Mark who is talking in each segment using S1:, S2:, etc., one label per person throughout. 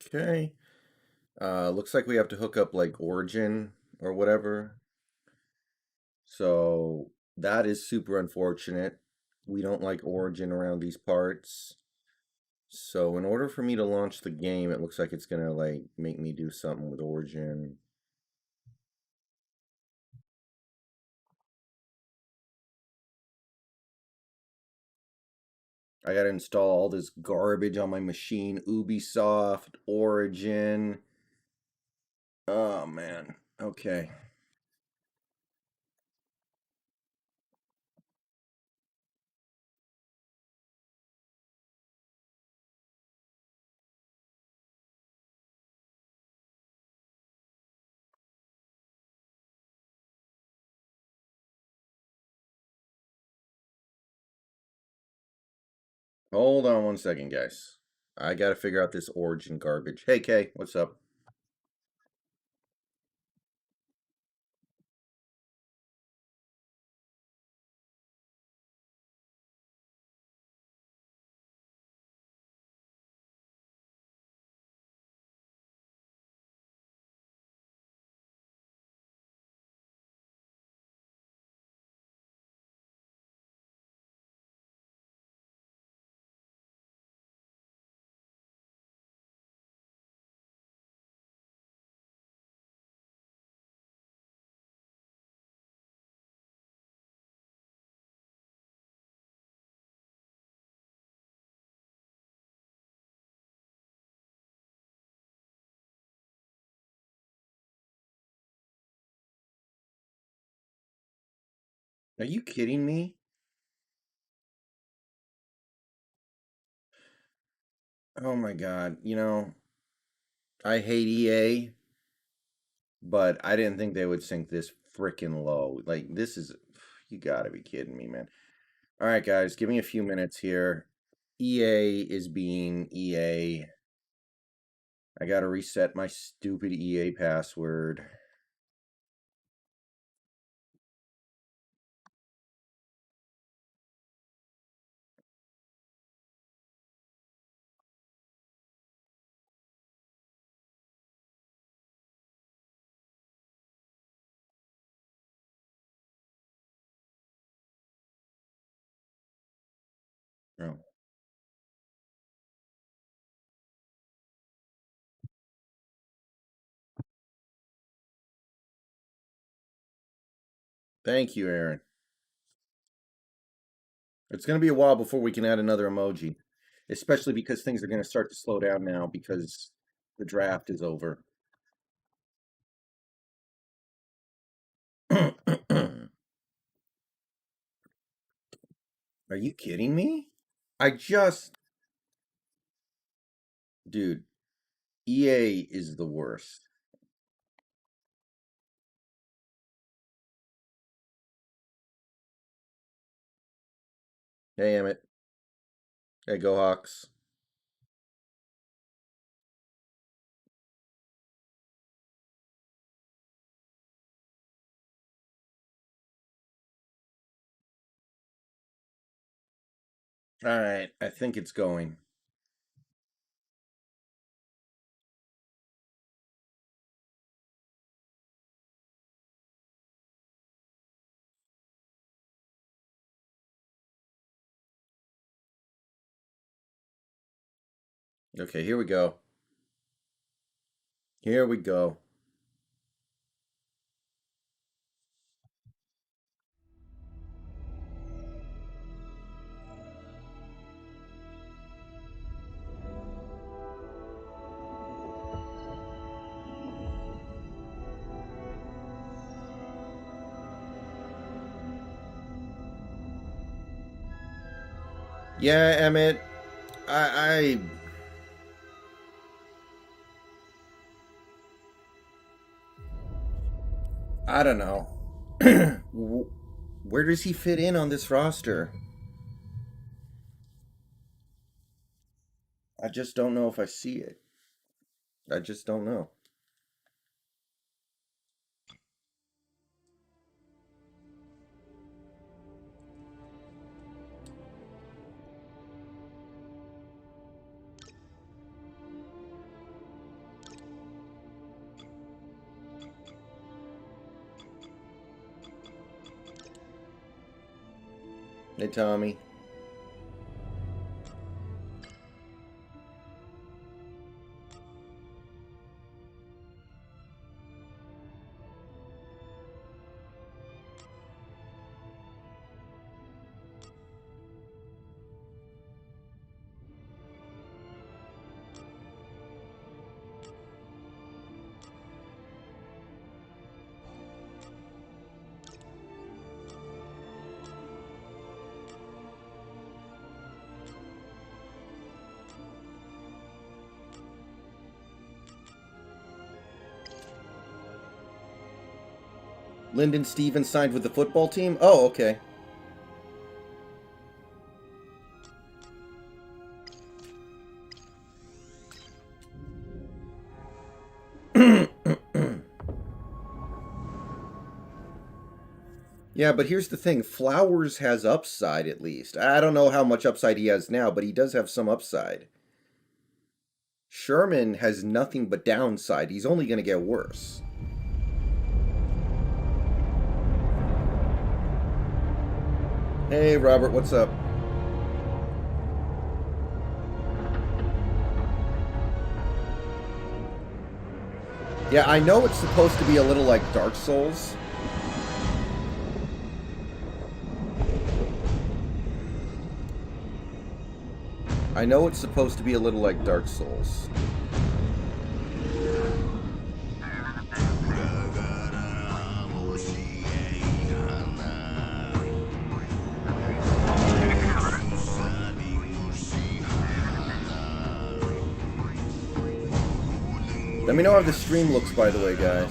S1: Okay. Looks like we have to hook up like Origin or whatever. So that is super unfortunate. We don't like Origin around these parts. So in order for me to launch the game, it looks like it's gonna like make me do something with Origin. I gotta install all this garbage on my machine. Ubisoft, Origin. Oh man. Okay. Hold on one second, guys. I gotta figure out this Origin garbage. Hey Kay, what's up? Are you kidding me? Oh my god. I hate EA, but I didn't think they would sink this freaking low. Like, this is. You gotta be kidding me, man. All right, guys, give me a few minutes here. EA is being EA. I gotta reset my stupid EA password. Oh, thank you, Aaron. It's gonna be a while before we can add another emoji, especially because things are gonna start to slow down now because the draft is over. Are you kidding me? I just, dude, EA is the worst. Hey, Emmett. Hey, Go Hawks. All right, I think it's going. Okay, here we go. Here we go. Yeah, Emmett. I I don't know. Where does he fit in on this roster? I just don't know if I see it. I just don't know. Hey, Tommy. Lyndon Stevens signed with the football team? Oh, okay. Yeah, but here's the thing. Flowers has upside, at least. I don't know how much upside he has now, but he does have some upside. Sherman has nothing but downside. He's only going to get worse. Hey, Robert, what's up? Yeah, I know it's supposed to be a little like Dark Souls. I know it's supposed to be a little like Dark Souls. Let me know how the stream looks, by the way, guys.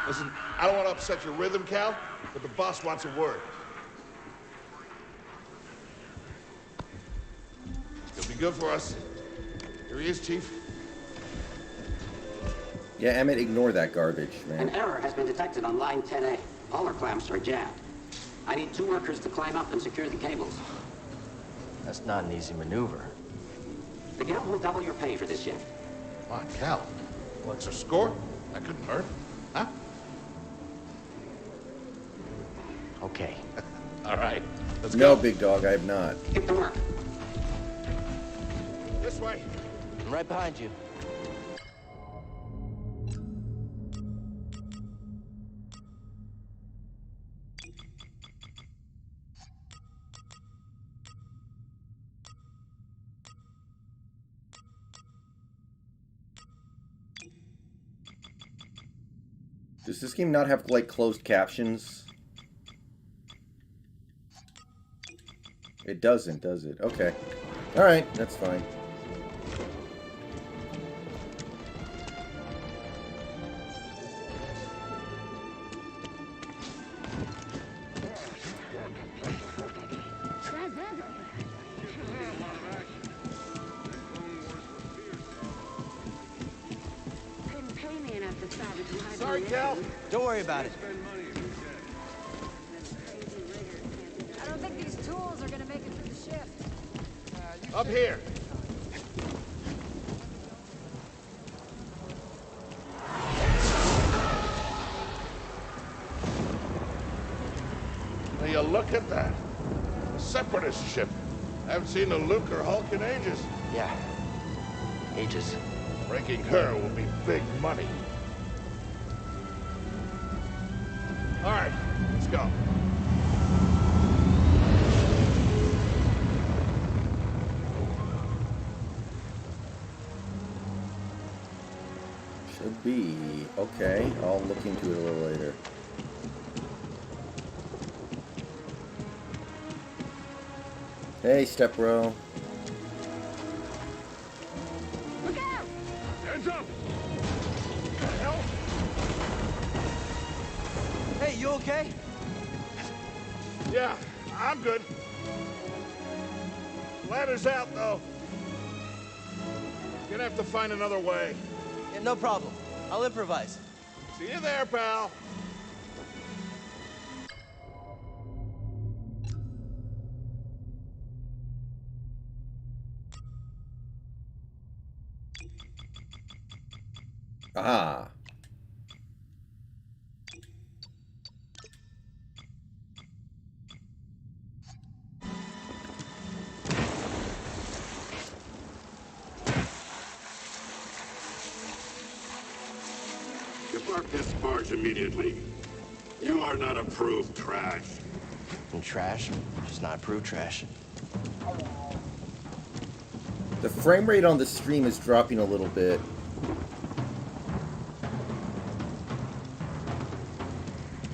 S2: Listen, I don't want to upset your rhythm, Cal, but the boss wants a word. He'll be good for us. Here he is, Chief.
S1: Yeah, Emmett, ignore that garbage, man.
S3: An error has been detected on line 10A. All our clamps are jammed. I need 2 workers to climb up and secure the cables.
S4: That's not an easy maneuver.
S3: The guild will double your pay for this shift.
S2: Come on, Cal. What's our score? That couldn't hurt. Huh?
S4: Okay.
S2: All right. Let's
S1: No,
S2: go.
S1: big dog, I have not.
S3: Get to work.
S2: This way.
S4: I'm right behind you.
S1: Does this game not have, like, closed captions? It doesn't, does it? Okay. Alright, that's fine.
S2: Sorry, Cal.
S4: Don't worry about it.
S5: I don't think these tools are gonna make it through the shift.
S2: Up here. Will you look at that? A separatist ship. I haven't seen a Luke or Hulk in ages.
S4: Yeah. Ages.
S2: Breaking her will be big money. All right, let's go.
S1: Should be. Okay, I'll look into it a little later. Hey, step bro.
S5: Look out!
S2: Hands up! What the hell?
S4: Hey, you okay?
S2: Yeah, I'm good. Ladder's out, though. Gonna have to find another way.
S4: Yeah, no problem. I'll improvise.
S2: See you there, pal.
S1: Ah.
S2: Depart this barge immediately. You are not approved trash.
S4: And trash? Just not approved trash.
S1: The frame rate on the stream is dropping a little bit.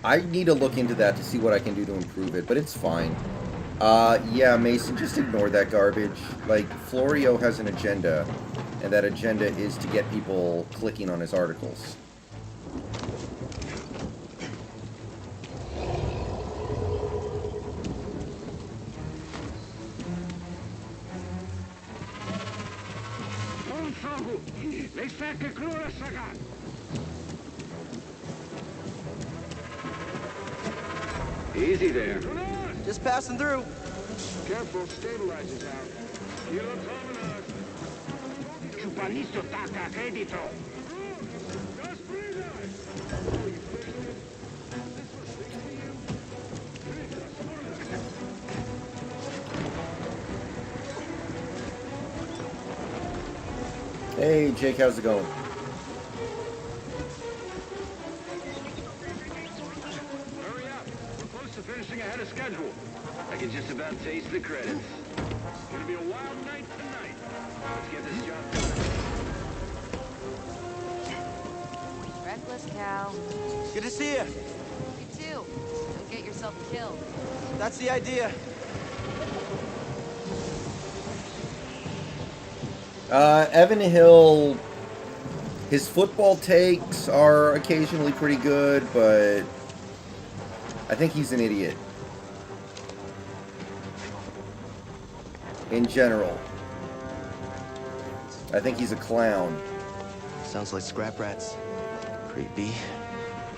S1: I need to look into that to see what I can do to improve it, but it's fine. Yeah, Mason, just ignore that garbage. Like, Florio has an agenda, and that agenda is to get people clicking on his articles.
S3: Easy there.
S4: Just passing through.
S2: Careful, stabilizers out. You look ominous.
S3: Chupanisto taca crédito.
S1: Hey, Jake, how's it going?
S6: Hurry up. We're close to finishing ahead of schedule. I can just about taste the credits. It's gonna be a wild night tonight. Let's get this job done.
S5: Reckless cow.
S4: Good to see you.
S5: You too. Don't get yourself killed.
S4: That's the idea.
S1: Evan Hill, his football takes are occasionally pretty good, but I think he's an idiot. In general. I think he's a clown.
S4: Sounds like scrap rats. Creepy.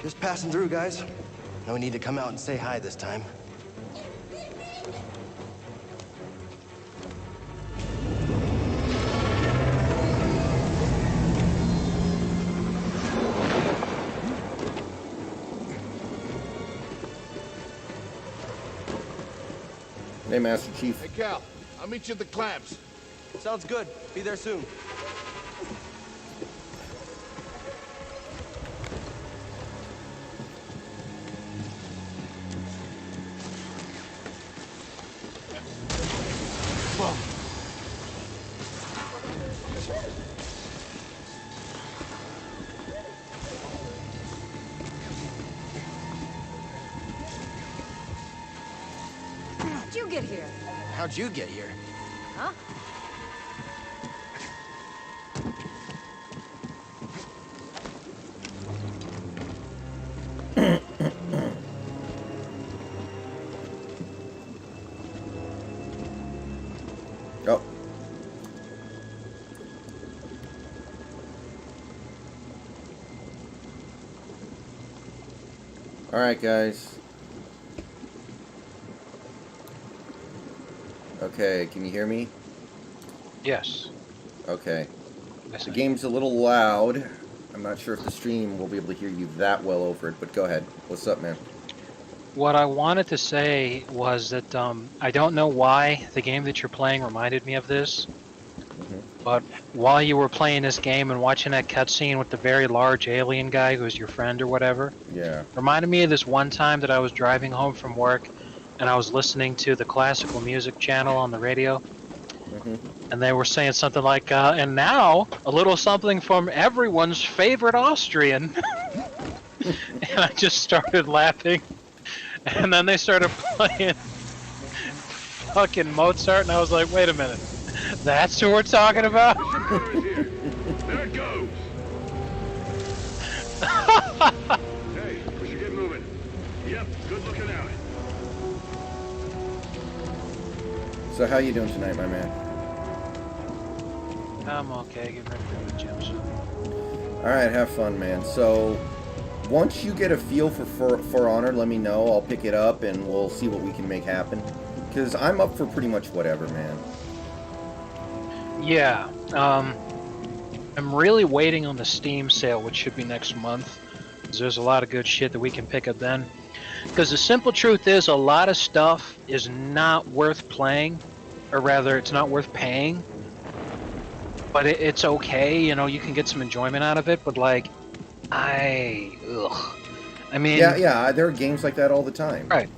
S4: Just passing through, guys. No need to come out and say hi this time.
S1: Hey, Master Chief.
S2: Hey, Cal. I'll meet you at the clamps.
S4: Sounds good. Be there soon. Whoa.
S5: How'd you get here?
S4: How'd you get here?
S5: Huh?
S1: Oh. Alright, guys. Okay, can you hear me?
S7: Yes.
S1: Okay.
S7: Yes,
S1: The
S7: I-
S1: game's a little loud. I'm not sure if the stream will be able to hear you that well over it, but go ahead. What's up, man?
S7: What I wanted to say was that I don't know why the game that you're playing reminded me of this, but while you were playing this game and watching that cutscene with the very large alien guy who's your friend or whatever,
S1: Yeah.
S7: reminded me of this one time that I was driving home from work and I was listening to the classical music channel on the radio, and they were saying something like, and now a little something from everyone's favorite Austrian. And I just started laughing. And then they started playing fucking Mozart, and I was like, wait a minute. That's who we're talking about?
S6: Car is here. There it goes. Hey, we should get moving. Yep, good looking out.
S1: So how you doing tonight, my man?
S7: I'm okay, getting ready to go to the gym soon.
S1: Alright, have fun, man. So, once you get a feel for Honor, let me know. I'll pick it up, and we'll see what we can make happen. Because I'm up for pretty much whatever, man.
S7: Yeah, I'm really waiting on the Steam sale, which should be next month. 'Cause there's a lot of good shit that we can pick up then. Because the simple truth is, a lot of stuff is not worth playing, or rather, it's not worth paying. But it's okay, you know, you can get some enjoyment out of it, but like, I mean...
S1: Yeah, there are games like that all the time.
S7: Right.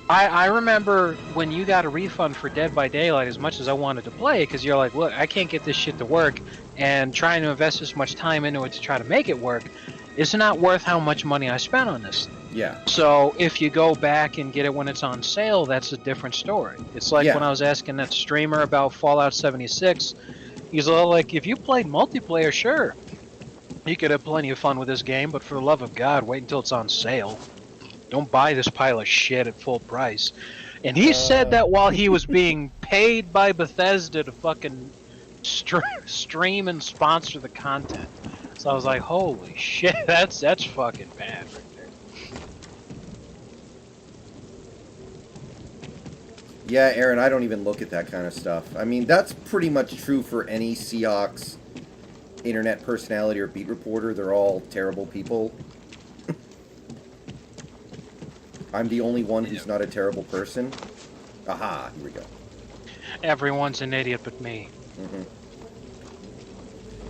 S7: I remember when you got a refund for Dead by Daylight, as much as I wanted to play it, because you're like, look, I can't get this shit to work, and trying to invest this much time into it to try to make it work is not worth how much money I spent on this thing.
S1: Yeah.
S7: So if you go back and get it when it's on sale, that's a different story. It's like when I was asking that streamer about Fallout 76, he's all like, if you played multiplayer, sure, you could have plenty of fun with this game, but for the love of God, wait until it's on sale. Don't buy this pile of shit at full price. And he said that while he was being paid by Bethesda to fucking stream and sponsor the content. So I was like, holy shit, that's fucking bad right there.
S1: Yeah, Aaron, I don't even look at that kind of stuff. I mean, that's pretty much true for any Seahawks internet personality or beat reporter. They're all terrible people. I'm the only one who's not a terrible person. Aha, here we go.
S7: Everyone's an idiot but me.
S1: Mm-hmm.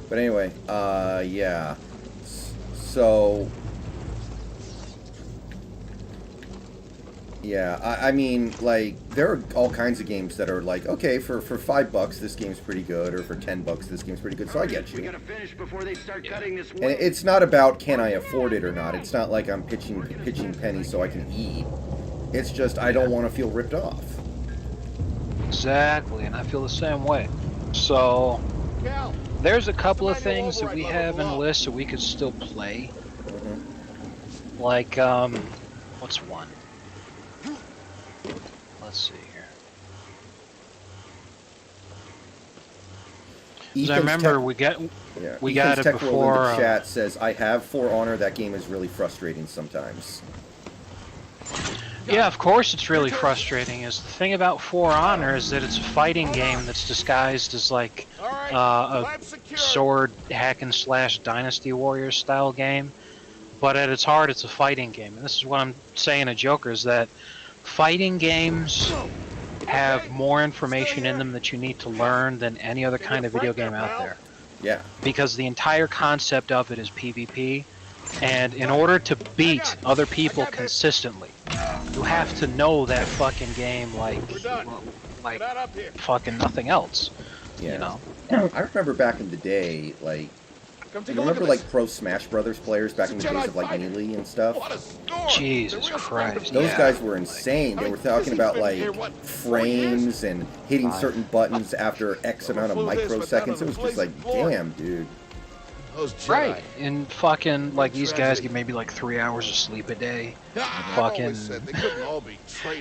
S1: But anyway, yeah. So... Yeah, I mean, like, there are all kinds of games that are like, okay, for $5 this game's pretty good, or for $10 this game's pretty good, so I get you.
S6: We gotta finish before they start cutting this
S1: And
S6: wood.
S1: it's not about can I afford it or not. It's not like I'm pitching pennies so I can eat. It's just I don't want to feel ripped off.
S7: Exactly, and I feel the same way. So, there's a couple of things that we have in the list that we could still play.
S1: Mm-hmm.
S7: Like, what's one? Let's see here. Because I remember we got it
S1: Tech
S7: before.
S1: World in the chat says, I have For Honor. That game is really frustrating sometimes.
S7: Yeah, of course it's really frustrating. Is the thing about For Honor is that it's a fighting game that's disguised as like a sword hack and slash Dynasty Warriors style game, but at its heart it's a fighting game. And this is what I'm saying to Joker, is that fighting games have more information in them that you need to learn than any other kind of video game out there.
S1: Yeah.
S7: Because the entire concept of it is PvP, and in order to beat other people consistently, you have to know that fucking game like fucking nothing else.
S1: Yeah.
S7: You know?
S1: I remember back in the day, like, you remember like Pro Smash Brothers players back in the days of like Melee and stuff?
S7: Jesus Christ.
S1: Those guys were insane. They were talking about like frames and hitting certain buttons after X amount of microseconds. It was just like, damn, dude.
S7: Right, and fucking, like, these guys get maybe like 3 hours of sleep a day. Fucking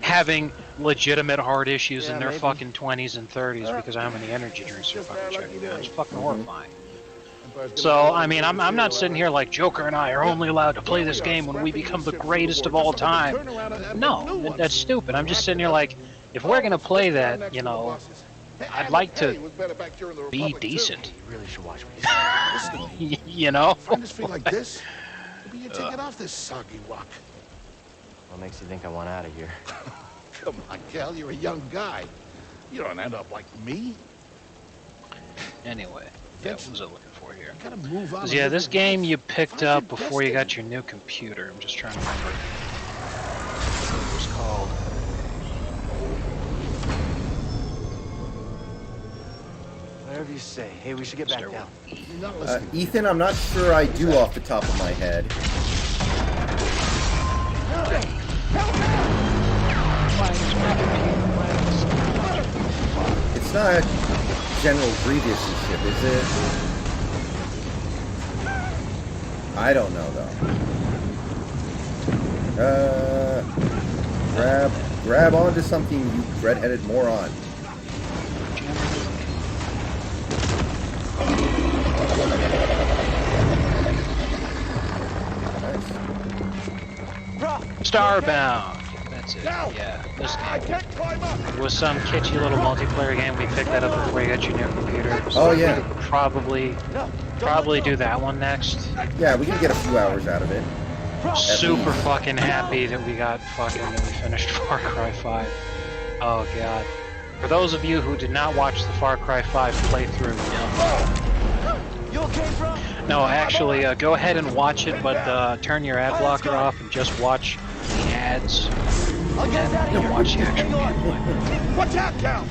S7: having legitimate heart issues in their fucking 20s and 30s because of how many energy drinks they're fucking checking down. It's fucking horrifying. So, I mean, I'm not sitting here like Joker and I are only allowed to play this game when we become the greatest of all time. No, that's stupid. I'm just sitting here like, if we're gonna play that, you know, I'd like to be decent.
S4: You really should watch me.
S7: You know?
S2: I just feel like this. Maybe you take it off this soggy rock.
S4: What makes you think I want out of here?
S2: Come on, Cal, you're a young guy. You don't end up like me.
S7: Anyway, yeah, what was I looking for here?
S2: You gotta move on.
S7: 'Cause, yeah, this game you picked up before you got your new computer. I'm just trying to remember what it was called.
S4: Whatever you say. Hey, we should get back down.
S2: You're not listening.
S1: Ethan, I'm not sure I do off the top of my head. not General Grievous' ship, is it? I don't know, though. Grab onto something, you red-headed moron.
S7: Starbound. That's it. Yeah, this game. It was some kitschy little multiplayer game. We picked that up before you got your new computer. So
S1: Oh, yeah.
S7: Probably do that one next.
S1: Yeah, we can get a few hours out of it.
S7: Super fucking happy that we finished Far Cry 5. Oh god. For those of you who did not watch the Far Cry 5 playthrough,
S4: You okay, bro?
S7: no, actually, go ahead and watch it, but turn your ad blocker off and just watch the ads.
S4: I'll get us out of
S7: Don't
S4: here.
S7: watch the actual gameplay.
S2: Watch out, Cal!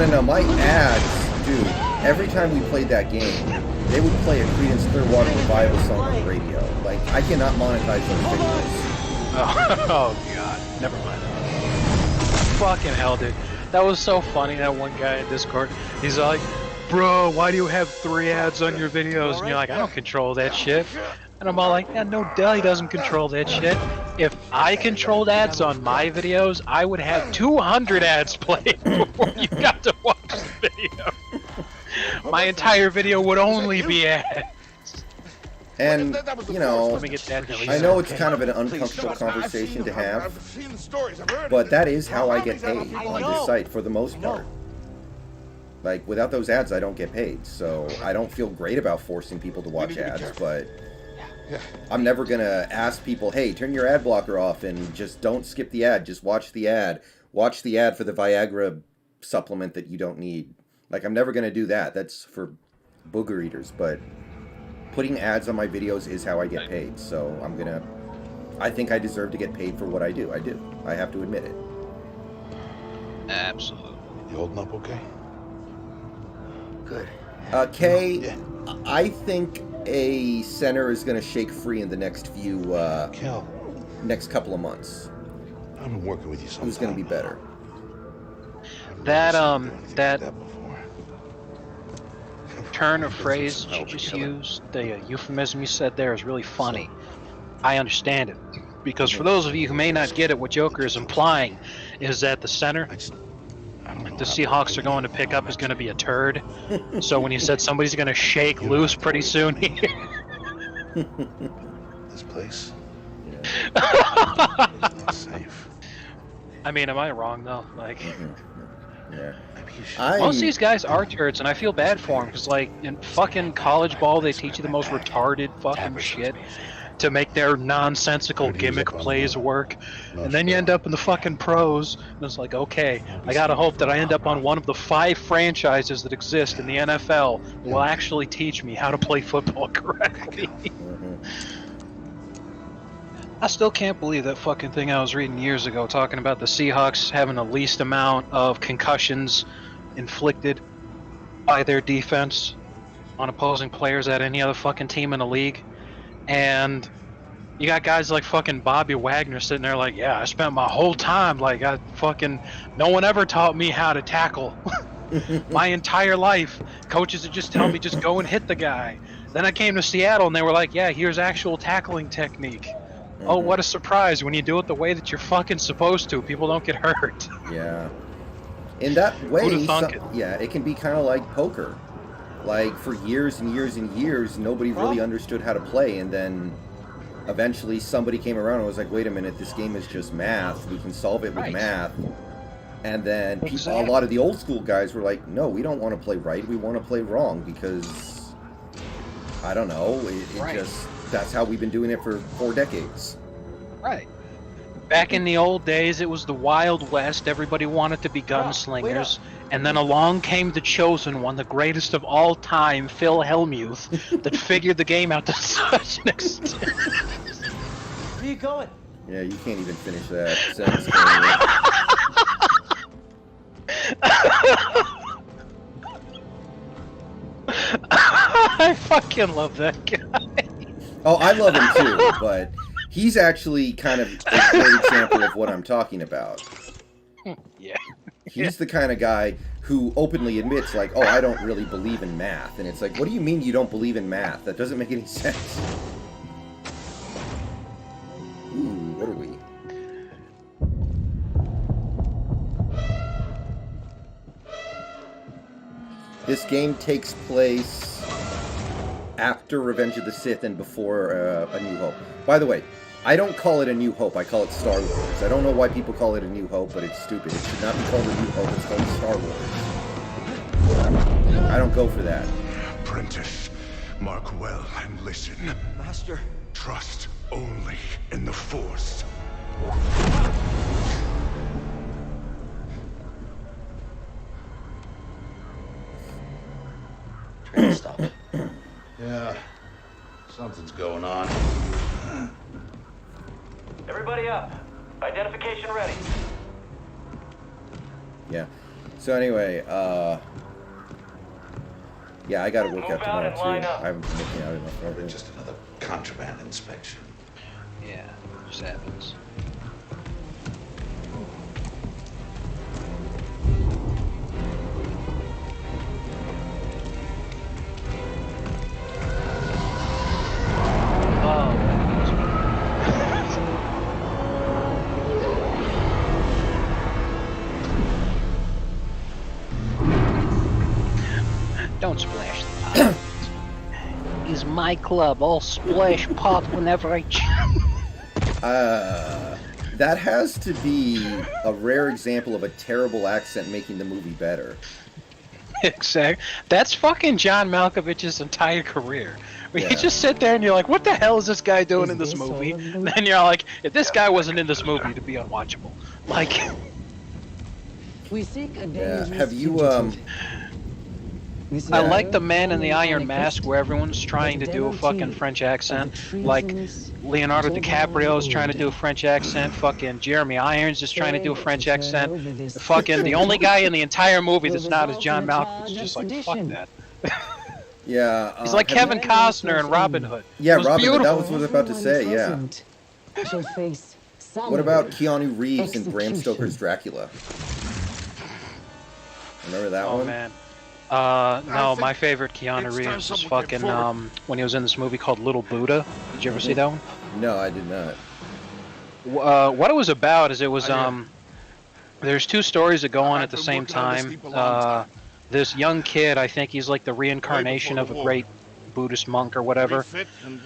S1: No, my ads, dude, every time we played that game, they would play a Creedence Clearwater Revival song on the radio. Like, I cannot monetize those videos.
S7: Oh god, never mind. Fucking hell, dude. That was so funny, that one guy in Discord. He's like, bro, why do you have 3 ads on your videos? And you're like, I don't control that shit. And I'm all like, yeah, no duh, he doesn't control that shit. If I controlled ads on my videos, I would have 200 ads played before you got to watch the video. My entire video would only be ads.
S1: And, you know,
S7: Let me get that.
S1: I know it's kind of an uncomfortable conversation to have,
S2: I've seen the stories. I've heard
S1: but that is how I get paid on this site for the most part. Like, without those ads, I don't get paid, so I don't feel great about forcing people to watch ads, but I'm never gonna ask people, hey, turn your ad blocker off and just don't skip the ad, just watch the ad. Watch the ad for the Viagra supplement that you don't need. Like, I'm never gonna do that. That's for booger eaters, but putting ads on my videos is how I get paid, so I think I deserve to get paid for what I do. I do. I have to admit it.
S7: Absolutely.
S2: You holding up okay?
S4: Good.
S1: Kay, I think a center is going to shake free in the next
S2: Cal,
S1: next couple of months.
S2: I've been working with you so
S1: Who's going to be better?
S7: That
S2: before.
S7: turn of phrase you just used, the euphemism you said there is really funny. I understand it. Because for those of you who may not get it, what Joker is implying is that the center the Seahawks are going to pick up is going to be a turd. So when he said somebody's going to shake loose pretty soon here.
S2: This place. Safe.
S7: I mean, am I wrong though? Like,
S1: Yeah.
S7: most of these guys are turds, and I feel bad for them because, like, in fucking college ball, they teach you the most retarded fucking shit to make their nonsensical gimmick plays work, and then you end up in the fucking pros, and it's like, okay, I gotta hope that I end up on one of the 5 franchises that exist in the NFL that will actually teach me how to play football correctly. I still can't believe that fucking thing I was reading years ago talking about the Seahawks having the least amount of concussions inflicted by their defense on opposing players at any other fucking team in the league. And you got guys like fucking Bobby Wagner sitting there like, yeah, I spent my whole time, like, no one ever taught me how to tackle. My entire life, coaches would just tell me, just go and hit the guy. Then I came to Seattle and they were like, yeah, here's actual tackling technique. Oh, what a surprise. When you do it the way that you're fucking supposed to, people don't get hurt.
S1: Yeah. In that way,
S7: Who'da thunk it?
S1: yeah, it can be kind of like poker. Like, for years and years and years, nobody really understood how to play, and then eventually somebody came around and was like, wait a minute, this game is just math. We can solve it with math. And then a lot of the old school guys were like, no, we don't want to play right. We want to play wrong because, I don't know, that's how we've been doing it for 4 decades.
S7: Right. Back in the old days, it was the Wild West. Everybody wanted to be gunslingers. And then along came the Chosen One, the greatest of all time, Phil Hellmuth, that figured the game out to such an extent.
S4: Where are you going?
S1: Yeah, you can't even finish that sentence.
S7: I fucking love that guy.
S1: Oh, I love him too, but he's actually kind of a great example of what I'm talking about.
S7: Yeah.
S1: He's the kind of guy who openly admits, like, oh, I don't really believe in math. And it's like, what do you mean you don't believe in math? That doesn't make any sense. Ooh, what are we? This game takes place after Revenge of the Sith and before A New Hope. By the way, I don't call it A New Hope, I call it Star Wars. I don't know why people call it A New Hope, but it's stupid. It should not be called A New Hope, it's called Star Wars. I don't go for that.
S2: Apprentice, mark well and listen.
S4: Master.
S2: Trust only in the Force.
S4: Train stop.
S2: Yeah, something's going on.
S8: Everybody up. Identification ready.
S1: Yeah. So anyway, yeah, I gotta work
S8: Move
S1: out
S8: out and
S1: tomorrow
S8: line
S1: too.
S8: up.
S1: I haven't been looking out enough already.
S2: Just another contraband inspection.
S7: Yeah, just happens. Don't splash the pot. Is my club. I'll splash pot whenever I can.
S1: That has to be a rare example of a terrible accent making the movie better.
S7: Exactly. That's fucking John Malkovich's entire career. Where
S1: Yeah.
S7: you just sit there and you're like, what the hell is this guy doing in this movie? And then you're like, if this guy wasn't in this movie, it'd be unwatchable. Like,
S9: We seek a
S1: Yeah.
S9: dangerous
S1: Have you
S9: fugitive. We see
S7: I
S9: a
S7: like the
S9: girl
S7: man in the
S9: holding
S7: Iron
S9: an
S7: Mask where everyone's trying to do a fucking French accent. Like,
S9: treasonous
S7: Leonardo DiCaprio is trying to do a
S9: road.
S7: French accent. Fucking Jeremy Irons is trying to do a French
S9: Over
S7: accent.
S9: this
S7: The fucking the only guy in the entire movie that's
S9: will
S7: not as
S9: result
S7: John
S9: in a
S7: Malkovich
S9: child
S7: is just like fuck
S9: expedition.
S7: that.
S1: Yeah.
S7: He's like
S1: have
S7: Kevin
S1: you-
S7: Costner in Robin Hood.
S1: Yeah,
S7: It was
S1: Robin Hood, that
S7: beautiful.
S1: was what I was about to say, yeah.
S9: Present shall face
S1: What about
S9: summary.
S1: Keanu Reeves in Bram
S9: Execution.
S1: Stoker's Dracula? Remember that
S7: Oh
S1: one?
S7: man. No, my favorite Keanu Reeves was fucking when he was in this movie called Little Buddha. Did you ever see that one?
S1: No, I did not.
S7: What it was about is it was there's two stories that go on at the same time. This young kid, I think he's like the reincarnation of a great Buddhist monk or whatever.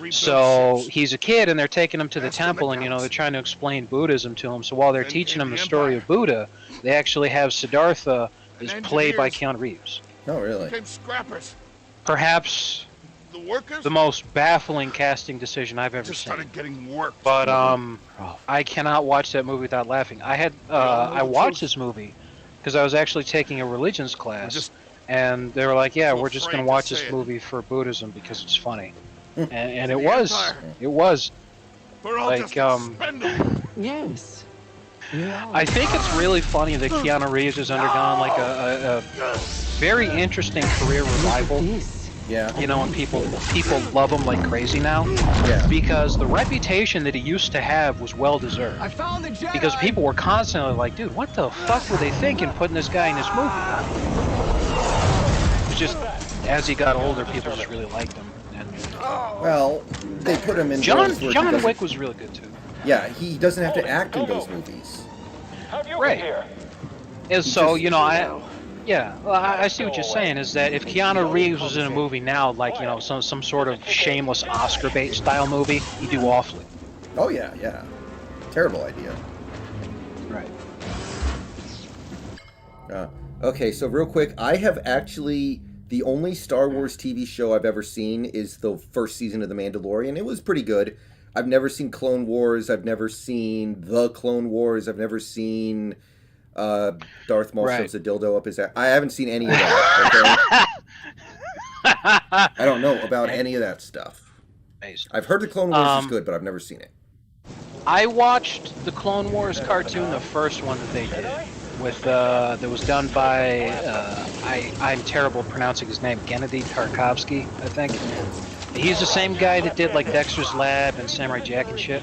S7: So he's a kid and they're taking him to the temple and they're trying to explain Buddhism to him. So while they're teaching him the story of Buddha, they actually have Siddhartha is played by Keanu Reeves.
S1: Oh, really?
S2: Came scrappers.
S7: Perhaps
S2: The workers
S7: the most baffling casting decision I've ever
S2: just
S7: seen.
S2: started getting work.
S7: But I cannot watch that movie without laughing. I watched this movie because I was actually taking a religions class, and they were like, "Yeah, we're just gonna watch this movie for Buddhism because it's funny," and it was.
S2: We're all
S7: Like
S2: just expendable.
S9: Yes.
S7: I think it's really funny that Keanu Reeves has undergone like a very interesting career revival.
S1: Yeah.
S7: And people love him like crazy now.
S1: Yeah.
S7: Because the reputation that he used to have was well deserved.
S9: I found the Jedi.
S7: Because people were constantly like, dude, what the fuck were they thinking putting this guy in this movie? It was just, as he got older, people just really liked him. And
S1: Well, they put him in
S7: John
S1: roles where he doesn't-
S7: Wick was really good too.
S1: Yeah, he doesn't have to act in those movies.
S7: Right. And so, I see what you're saying is that if Keanu Reeves was in a movie now, like, some sort of shameless Oscar bait style movie, he'd do awfully.
S1: Oh, yeah, yeah. Terrible idea.
S7: Right.
S1: Okay, so real quick, I have actually... The only Star Wars TV show I've ever seen is the first season of The Mandalorian. It was pretty good. I've never seen Clone Wars. I've never seen The Clone Wars. I've never seen Darth Maul shoves a dildo up his ass. I haven't seen any of that, okay? I don't know about any of that stuff.
S7: Amazing.
S1: I've heard The Clone Wars is good, but I've never seen it.
S7: I watched the Clone Wars cartoon, the first one that they did, that was done by I'm terrible pronouncing his name, Gennady Tarkovsky, I think. He's the same guy that did like Dexter's Lab and Samurai Jack and shit.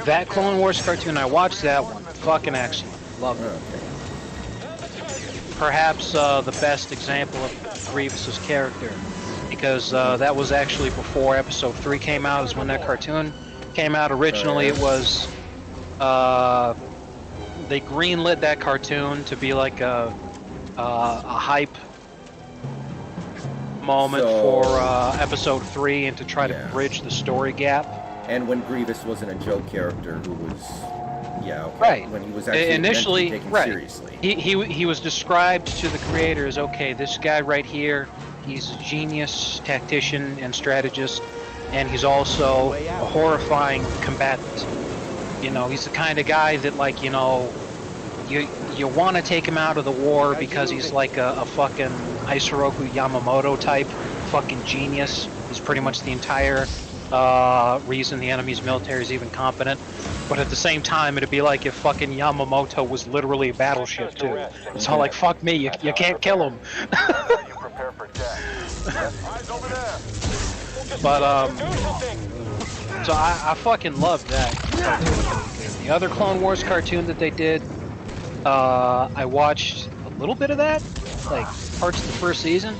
S7: That Clone Wars cartoon, I watched that one. Fucking excellent. Love it. perhaps the best example of Grievous's character, because that was actually before Episode 3 came out. Is when that cartoon came out. Originally, it was they greenlit that cartoon to be like a hype moment for Episode 3 and to try to bridge the story gap.
S1: And when Grievous wasn't a joke character who was,
S7: right.
S1: When he was actually
S7: initially
S1: taken
S7: right.
S1: seriously.
S7: He was described to the creators. Okay, this guy right here, he's a genius tactician and strategist, and he's also a horrifying combatant. You know, he's the kind of guy that, like, you know, you want to take him out of the war because he's like a fucking Isoroku Yamamoto type fucking genius. He's pretty much the entire reason the enemy's military is even competent. But at the same time, it'd be like if fucking Yamamoto was literally a battleship too. It's all like, fuck me, you can't kill him. But so I fucking loved that. The other Clone Wars cartoon that they did, I watched a little bit of that, like parts of the first season.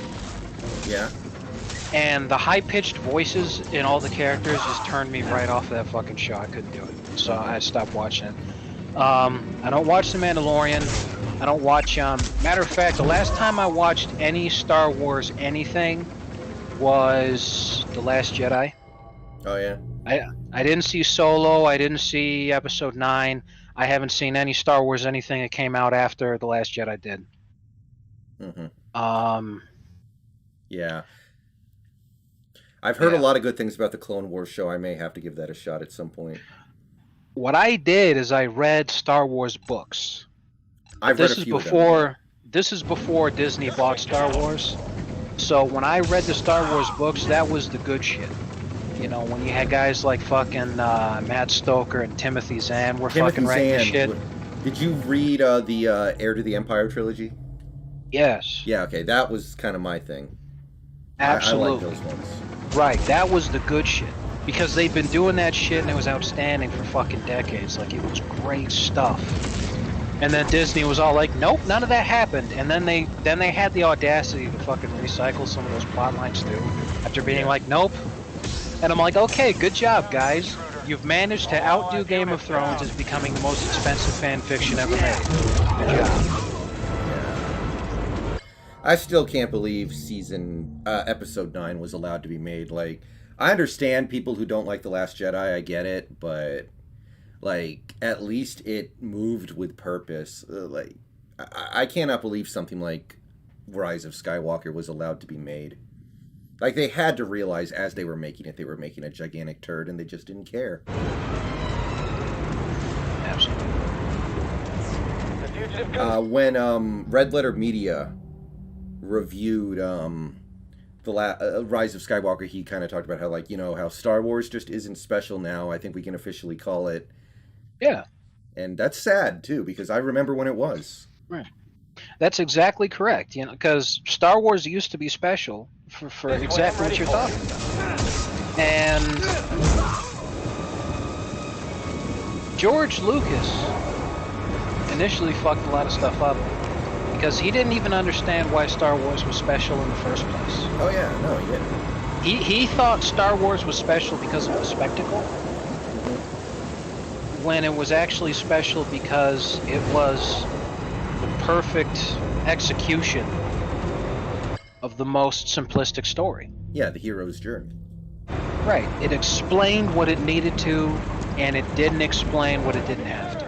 S1: Yeah.
S7: And the high-pitched voices in all the characters just turned me right off of that fucking show. I couldn't do it, so I stopped watching it. I don't watch The Mandalorian. I don't watch. Matter of fact, the last time I watched any Star Wars anything was The Last Jedi.
S1: Oh yeah.
S7: I didn't see Solo. I didn't see Episode 9. I haven't seen any Star Wars anything that came out after The Last Jedi did.
S1: Yeah. I've heard a lot of good things about the Clone Wars show. I may have to give that a shot at some point.
S7: What I did is I read Star Wars books.
S1: I've read a few of them.
S7: This is before Disney bought Star Wars. So when I read the Star Wars books, that was the good shit. You know, when you had guys like fucking Matt Stoker and Timothy Zahn were fucking writing the shit.
S1: Did you read the Heir to the Empire trilogy?
S7: Yes.
S1: Yeah, okay. That was kind of my thing.
S7: Absolutely.
S1: I like those ones.
S7: Right, that was the good shit. Because they've been doing that shit and it was outstanding for fucking decades. Like, it was great stuff. And then Disney was all like, nope, none of that happened. And then they had the audacity to fucking recycle some of those plot lines too. After being like, nope. And I'm like, okay, good job, guys. You've managed to outdo Game of Thrones as becoming the most expensive fan fiction ever made. Good job.
S1: I still can't believe episode 9 was allowed to be made. Like, I understand people who don't like The Last Jedi, I get it, but, like, at least it moved with purpose. I cannot believe something like Rise of Skywalker was allowed to be made. Like, they had to realize as they were making it, they were making a gigantic turd, and they just didn't care.
S7: Absolutely.
S1: When Red Letter Media reviewed the Rise of Skywalker, he kind of talked about how, like, you know, how Star Wars just isn't special now. I think we can officially call it.
S7: Yeah.
S1: And that's sad, too, because I remember when it was.
S7: Right. That's exactly correct, you know, because Star Wars used to be special for exactly what you're talking about. And George Lucas initially fucked a lot of stuff up because he didn't even understand why Star Wars was special in the first place.
S1: Oh yeah, no, he didn't.
S7: He thought Star Wars was special because of the spectacle, when it was actually special because it was the perfect execution of the most simplistic story.
S1: Yeah, the hero's journey.
S7: Right. It explained what it needed to, and it didn't explain what it didn't have to.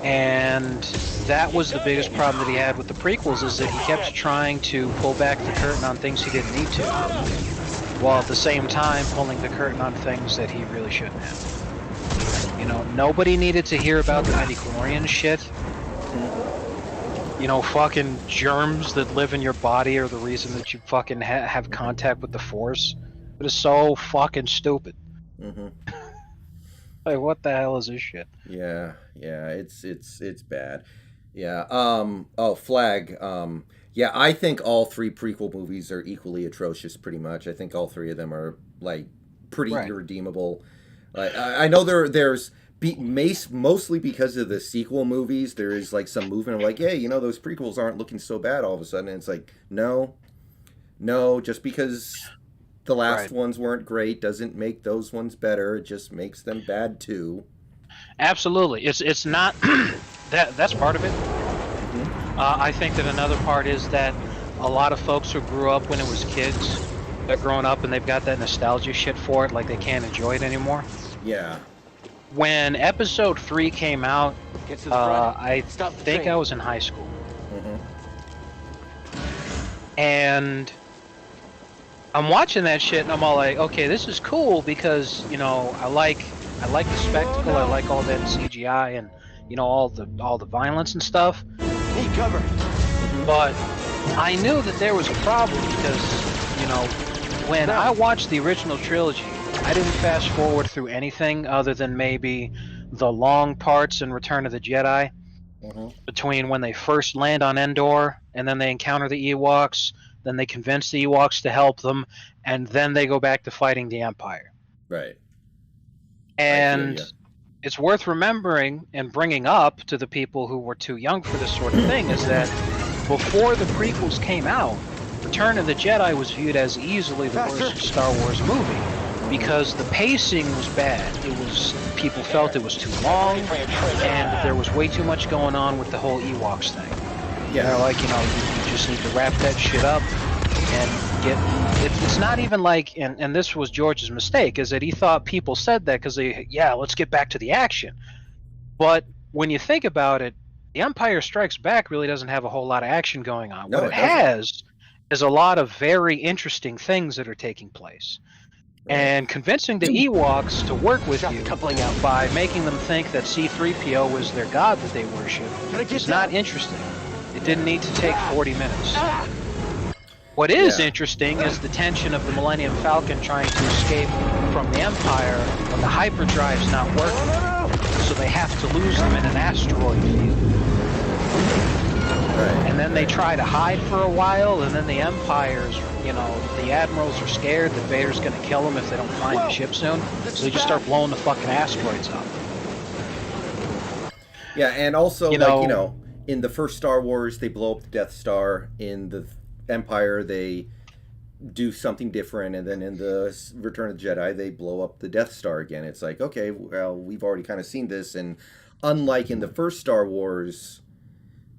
S7: And that was the biggest problem that he had with the prequels, is that he kept trying to pull back the curtain on things he didn't need to, while at the same time pulling the curtain on things that he really shouldn't have. You know, nobody needed to hear about the midichlorian shit. You know, fucking germs that live in your body are the reason that you fucking have contact with the Force. It is so fucking stupid. Like, what the hell is this shit?
S1: Yeah, it's bad. Yeah. Flag. Yeah, I think all three prequel movies are equally atrocious, pretty much. I think all three of them are, like, pretty irredeemable. Like, I know there's Mostly because of the sequel movies, there is like some movement of like, hey, those prequels aren't looking so bad all of a sudden. And it's like, no, just because the last ones weren't great doesn't make those ones better. It just makes them bad too.
S7: Absolutely, it's not that's part of it. I think that another part is that a lot of folks who grew up when it was kids, they're growing up and they've got that nostalgia shit for it, like they can't enjoy it anymore.
S1: Yeah.
S7: When episode 3 came out, I think I was in high school. And I'm watching that shit and I'm all like, okay, this is cool because, I like the spectacle, I like all that CGI and, all the violence and stuff.
S4: Need cover.
S7: But I knew that there was a problem because, when I watched the original trilogy, I didn't fast forward through anything other than maybe the long parts in Return of the Jedi, between when they first land on Endor and then they encounter the Ewoks, then they convince the Ewoks to help them, and then they go back to fighting the Empire.
S1: Right.
S7: And it's worth remembering and bringing up to the people who were too young for this sort of thing is that before the prequels came out, Return of the Jedi was viewed as easily the worst Star Wars movie because the pacing was bad. People felt it was too long, and there was way too much going on with the whole Ewoks thing.
S1: Yeah.
S7: They're like, you just need to wrap that shit up and get... It's not even like, and this was George's mistake, is that he thought people said that because let's get back to the action. But when you think about it, The Empire Strikes Back really doesn't have a whole lot of action going on. What it has is a lot of very interesting things that are taking place. And convincing the Ewoks to work with you by making them think that C-3PO was their god that they worship is not interesting. It didn't need to take 40 minutes. What is interesting is the tension of the Millennium Falcon trying to escape from the Empire when the hyperdrive's not working. So they have to lose them in an asteroid field. And then they try to hide for a while, and then the Empire's, the admirals are scared that Vader's going to kill them if they don't find the ship soon. So they just start blowing the fucking asteroids up.
S1: Yeah, and also, in the first Star Wars, they blow up the Death Star. In the Empire, they do something different. And then in the Return of the Jedi, they blow up the Death Star again. It's like, okay, well, we've already kind of seen this. And unlike in the first Star Wars...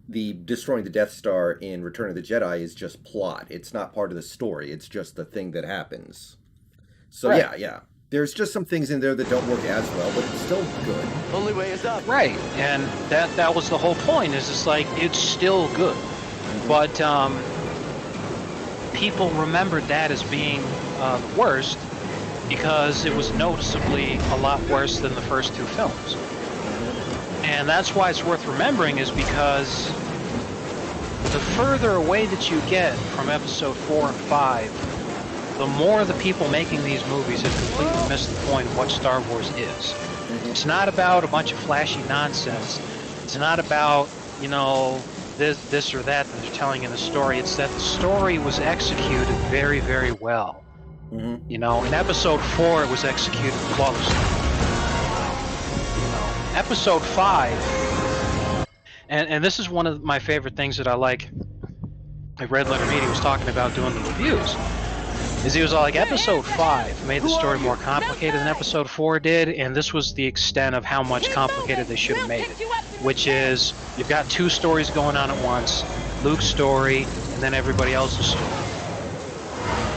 S1: the destroying the Death Star in Return of the Jedi is just plot. It's not part of the story. It's just the thing that happens. So yeah. There's just some things in there that don't work as well, but it's still good.
S4: Only way is up.
S7: Right, and that was the whole point. Is it's like it's still good, but people remembered that as being the worst because it was noticeably a lot worse than the first two films. And that's why it's worth remembering is because the further away that you get from episode 4 and 5, the more the people making these movies have completely missed the point of what Star Wars is. It's not about a bunch of flashy nonsense. It's not about, this or that they're telling in the story. It's that the story was executed very, very well. In episode 4, it was executed flawlessly. Episode 5, and this is one of my favorite things that I like. Red Letter Media was talking about doing the reviews. Is he was all like, episode 5 made the story more complicated than episode 4 did, and this was the extent of how much complicated they should have made it. Which is, you've got two stories going on at once, Luke's story, and then everybody else's story.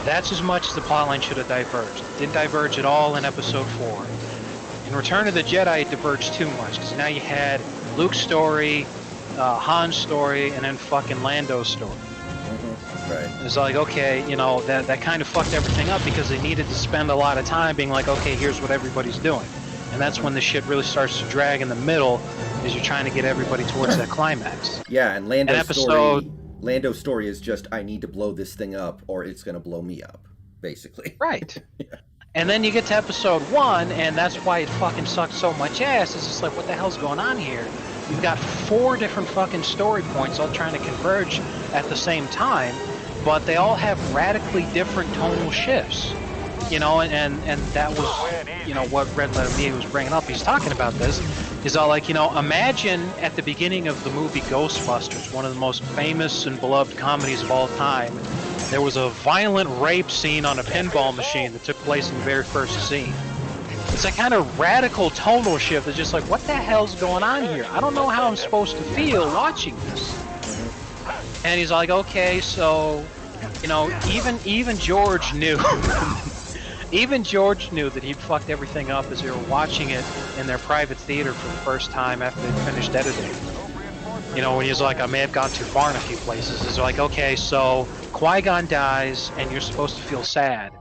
S7: That's as much as the plotline should have diverged. It didn't diverge at all in episode 4. In Return of the Jedi, it diverged too much, because now you had Luke's story, Han's story, and then fucking Lando's story.
S1: Right.
S7: It's like, okay, that kind of fucked everything up because they needed to spend a lot of time being like, okay, here's what everybody's doing. And that's when the shit really starts to drag in the middle as you're trying to get everybody towards that climax.
S1: Yeah, and Lando's story is just, I need to blow this thing up or it's going to blow me up, basically.
S7: Right. And then you get to episode 1, and that's why it fucking sucked so much ass. It's just like, what the hell's going on here? You've got 4 different fucking story points all trying to converge at the same time, but they all have radically different tonal shifts. you know, and that was, you know, what Red Letter Media was bringing up. He's talking about this. He's all like, you know, imagine at the beginning of the movie Ghostbusters, one of the most famous and beloved comedies of all time, there was a violent rape scene on a pinball machine that took place in the very first scene. It's a kind of radical tonal shift. It's just like, what the hell's going on here? I don't know how I'm supposed to feel watching this. And he's like, okay, so, you know, even George knew. Even George knew that he'd fucked everything up as they were watching it in their private theater for the first time after they'd finished editing. You know, when he's like, I may have gone too far in a few places. He's like, okay, so Qui-Gon dies and you're supposed to feel sad.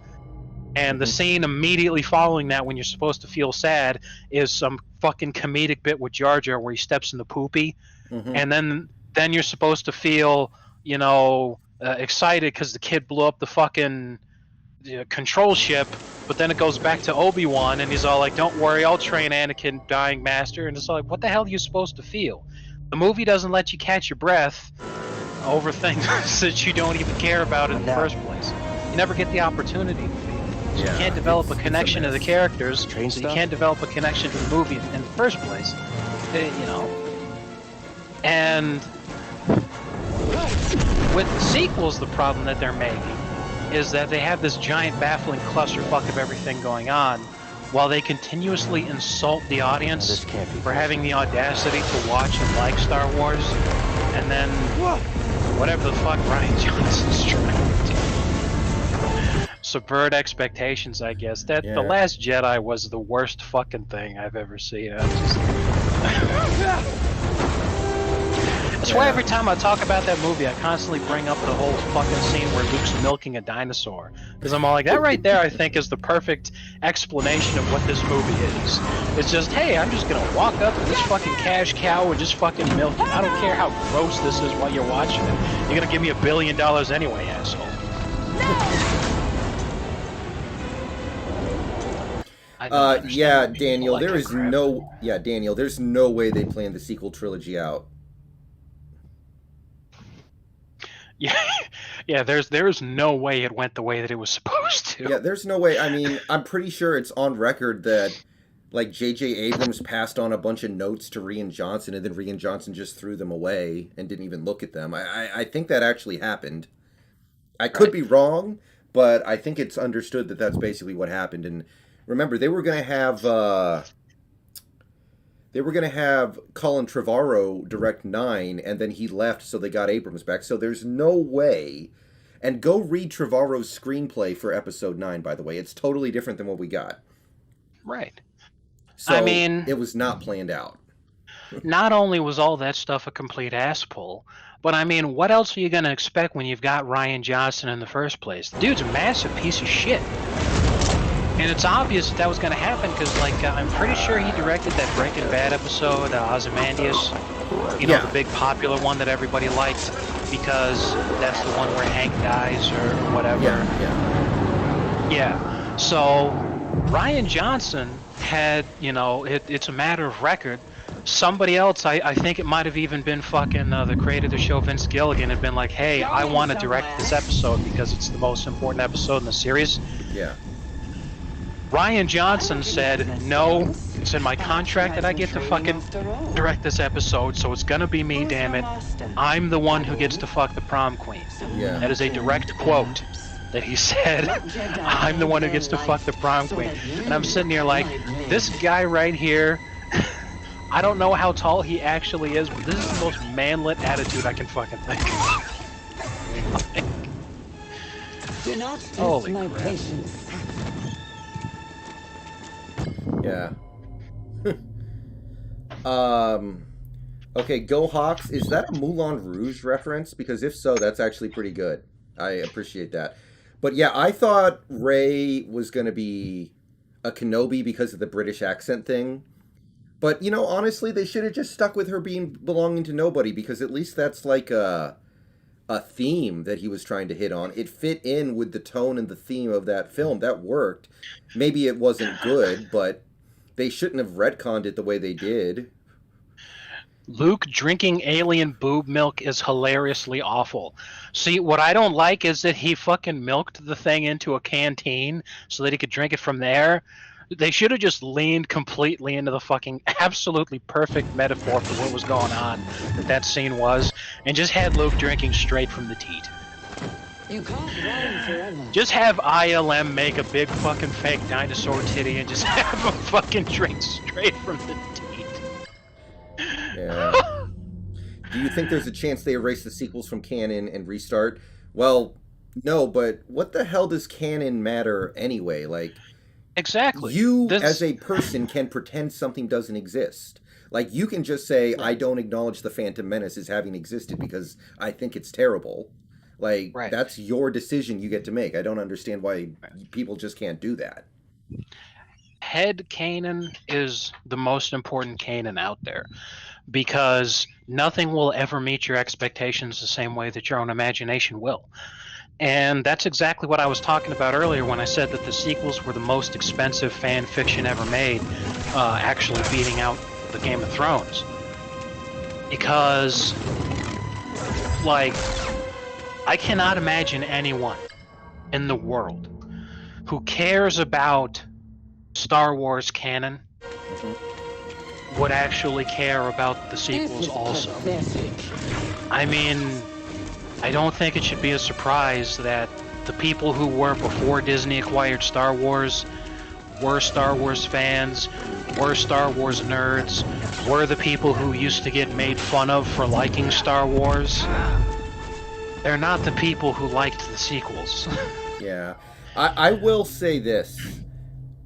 S7: And the scene immediately following that, when you're supposed to feel sad, is some fucking comedic bit with Jar Jar where he steps in the poopy. And then you're supposed to feel, you know, excited because the kid blew up the fucking control ship. But then it goes back to Obi-Wan and he's all like, don't worry, I'll train Anakin, dying master. And it's like, what the hell are you supposed to feel? The movie doesn't let you catch your breath over things that you don't even care about in the first place. You never get the opportunity to feel. So you can't develop a connection to the characters, so you can't develop a connection to the movie in the first place. You know. And with the sequels, the problem that they're making is that they have this giant baffling clusterfuck of everything going on, while they continuously insult the audience for having the audacity to watch and like Star Wars, and then whatever the fuck Rian Johnson's trying to do. Subvert expectations, I guess. That The Last Jedi was the worst fucking thing I've ever seen. That's why every time I talk about that movie, I constantly bring up the whole fucking scene where Luke's milking a dinosaur. Because I'm all like, that right there, I think, is the perfect explanation of what this movie is. It's just, hey, I'm just gonna walk up to this fucking cash cow and just fucking milk it. I don't care how gross this is while you're watching it. You're gonna give me $1 billion anyway, asshole.
S1: Yeah, Daniel, there is no... Yeah, Daniel, there's no way they planned the sequel trilogy out.
S7: Yeah, there's no way it went the way that it was supposed to.
S1: Yeah, there's no way. I mean, I'm pretty sure it's on record that, like, J.J. Abrams passed on a bunch of notes to Rian Johnson, and then Rian Johnson just threw them away and didn't even look at them. I think that actually happened. I could be wrong, but I think it's understood that that's basically what happened. And remember, they were going to have Colin Trevorrow direct 9, and then he left, so they got Abrams back. So there's no way. And go read Trevorrow's screenplay for Episode 9, by the way. It's totally different than what we got.
S7: Right.
S1: So
S7: I mean,
S1: it was not planned out.
S7: Not only was all that stuff a complete ass pull, but I mean, what else are you going to expect when you've got Rian Johnson in the first place? The dude's a massive piece of shit. And it's obvious that was going to happen because, like, I'm pretty sure he directed that Breaking Bad episode, Ozymandias. You know, the big popular one that everybody liked because that's the one where Hank dies or whatever. Yeah. So Rian Johnson had, you know, it's a matter of record. Somebody else, I think it might have even been fucking the creator of the show, Vince Gilligan, had been like, hey, I want to direct this episode because it's the most important episode in the series.
S1: Yeah.
S7: Rian Johnson said, no, it's in my contract that I get to fucking direct this episode, so it's gonna be me, damn it. I'm the one who gets to fuck the prom queen.
S1: Yeah.
S7: That is a direct quote that he said, I'm the one who gets to fuck the prom queen. And I'm sitting here like, this guy right here, I don't know how tall he actually is, but this is the most manlet attitude I can fucking think of.
S9: Do not
S7: Holy
S9: my
S7: crap.
S9: patience.
S1: Yeah. Okay, Go Hawks, is that a Moulin Rouge reference? Because if so, that's actually pretty good. I appreciate that. But yeah, I thought Rey was going to be a Kenobi because of the British accent thing. But, you know, honestly, they should have just stuck with her belonging to nobody, because at least that's like a theme that he was trying to hit on. It fit in with the tone and the theme of that film. That worked. Maybe it wasn't good, but they shouldn't have retconned it the way they did.
S7: Luke drinking alien boob milk is hilariously awful. See, what I don't like is that he fucking milked the thing into a canteen so that he could drink it from there. They should have just leaned completely into the fucking absolutely perfect metaphor for what was going on that scene was, and just had Luke drinking straight from the teat.
S9: You can't run forever.
S7: Just have ILM make a big fucking fake dinosaur titty and just have him fucking drink straight from the teat.
S1: Yeah. Do you think there's a chance they erase the sequels from canon and restart? Well, no, but what the hell does canon matter anyway? Like,
S7: exactly.
S1: You, as a person, can pretend something doesn't exist. Like, you can just say, I don't acknowledge the Phantom Menace as having existed because I think it's terrible. Like, that's your decision you get to make. I don't understand why people just can't do that.
S7: Head canon is the most important canon out there, because nothing will ever meet your expectations the same way that your own imagination will. And that's exactly what I was talking about earlier when I said that the sequels were the most expensive fan fiction ever made, actually beating out the Game of Thrones. Because, like, I cannot imagine anyone in the world who cares about Star Wars canon would actually care about the sequels also. I mean, I don't think it should be a surprise that the people who were before Disney acquired Star Wars were Star Wars fans, were Star Wars nerds, were the people who used to get made fun of for liking Star Wars. They're not the people who liked the sequels.
S1: Yeah. I will say this.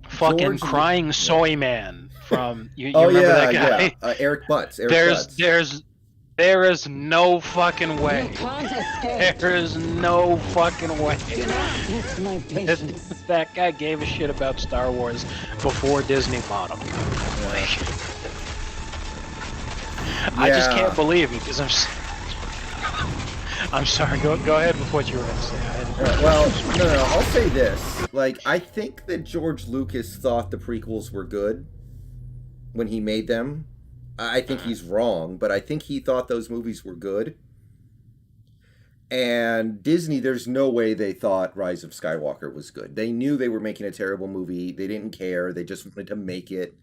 S7: Fucking
S1: George
S7: crying soy man from you remember that guy?
S1: Yeah. Eric Butts.
S7: There is no fucking way. There is no fucking way. That guy gave a shit about Star Wars before Disney bought him. I just can't believe it because I'm sorry. Go ahead with what you were going to say.
S1: Well, no. I'll say this. Like, I think that George Lucas thought the prequels were good when he made them. I think he's wrong, but I think he thought those movies were good. And Disney, there's no way they thought Rise of Skywalker was good. They knew they were making a terrible movie. They didn't care. They just wanted to make it.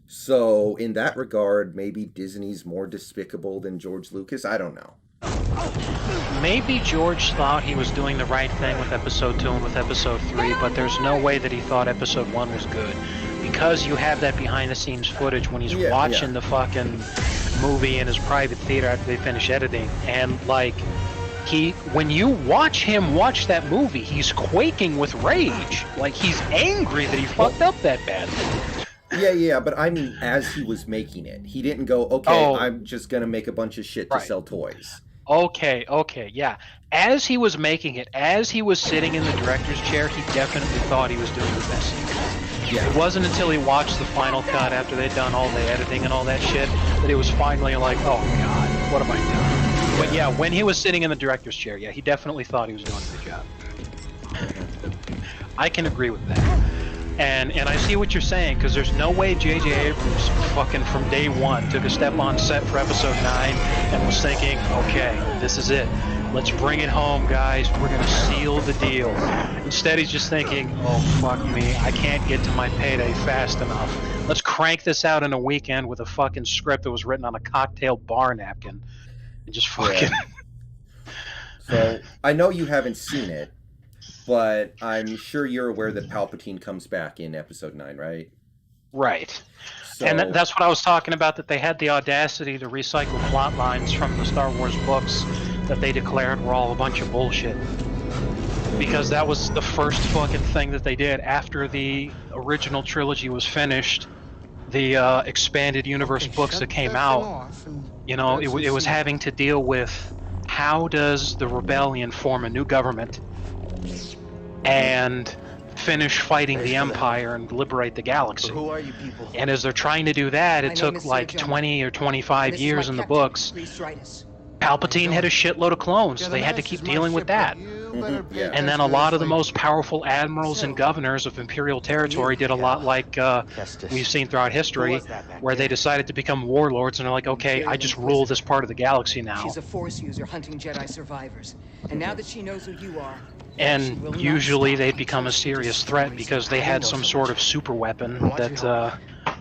S1: So, in that regard, maybe Disney's more despicable than George Lucas. I don't know.
S7: Maybe George thought he was doing the right thing with Episode 2 and with Episode 3, but there's no way that he thought Episode 1 was good. Because you have that behind-the-scenes footage when he's watching the fucking movie in his private theater after they finish editing, and, like, when you watch him watch that movie, he's quaking with rage. Like, he's angry that he fucked up that badly.
S1: Yeah, but I mean, as he was making it, he didn't go, okay, I'm just gonna make a bunch of shit to sell toys.
S7: Okay, yeah. As he was making it, as he was sitting in the director's chair, he definitely thought he was doing the best he could. Yeah. It wasn't until he watched the final cut after they'd done all the editing and all that shit that it was finally like, oh god, what have I done? But yeah, when he was sitting in the director's chair, yeah, he definitely thought he was doing a good job. I can agree with that. And I see what you're saying, because there's no way J.J. Abrams fucking from day one took a step on set for Episode 9 and was thinking, okay, this is it. Let's bring it home, guys. We're going to seal the deal. Instead, he's just thinking, oh, fuck me. I can't get to my payday fast enough. Let's crank this out in a weekend with a fucking script that was written on a cocktail bar napkin. And just fucking...
S1: Yeah. So, I know you haven't seen it, but I'm sure you're aware that Palpatine comes back in Episode 9, right?
S7: Right.
S1: So...
S7: And that's what I was talking about, that they had the audacity to recycle plot lines from the Star Wars books that they declared were all a bunch of bullshit. Because that was the first fucking thing that they did after the original trilogy was finished. The expanded universe books that came out, you know, it was having to deal with how does the rebellion form a new government and finish fighting the Empire and liberate the galaxy.
S4: Who are you people?
S7: And as they're trying to do that, it took like 20 or 25 years in the books. Palpatine had a shitload of clones, so they had to keep dealing with that.
S2: better pay
S1: Yeah.
S7: And then a lot of the most powerful admirals and governors of Imperial territory did a lot like we've seen throughout history, where they decided to become warlords and are like, okay, I just rule this part of the galaxy now.
S9: She's a Force user hunting Jedi survivors. And now that she knows who you are, she will
S7: And
S9: not
S7: usually
S9: stop
S7: they'd become a
S9: until she
S7: serious threat
S9: destroys
S7: because they
S9: them.
S7: had some sort of super weapon that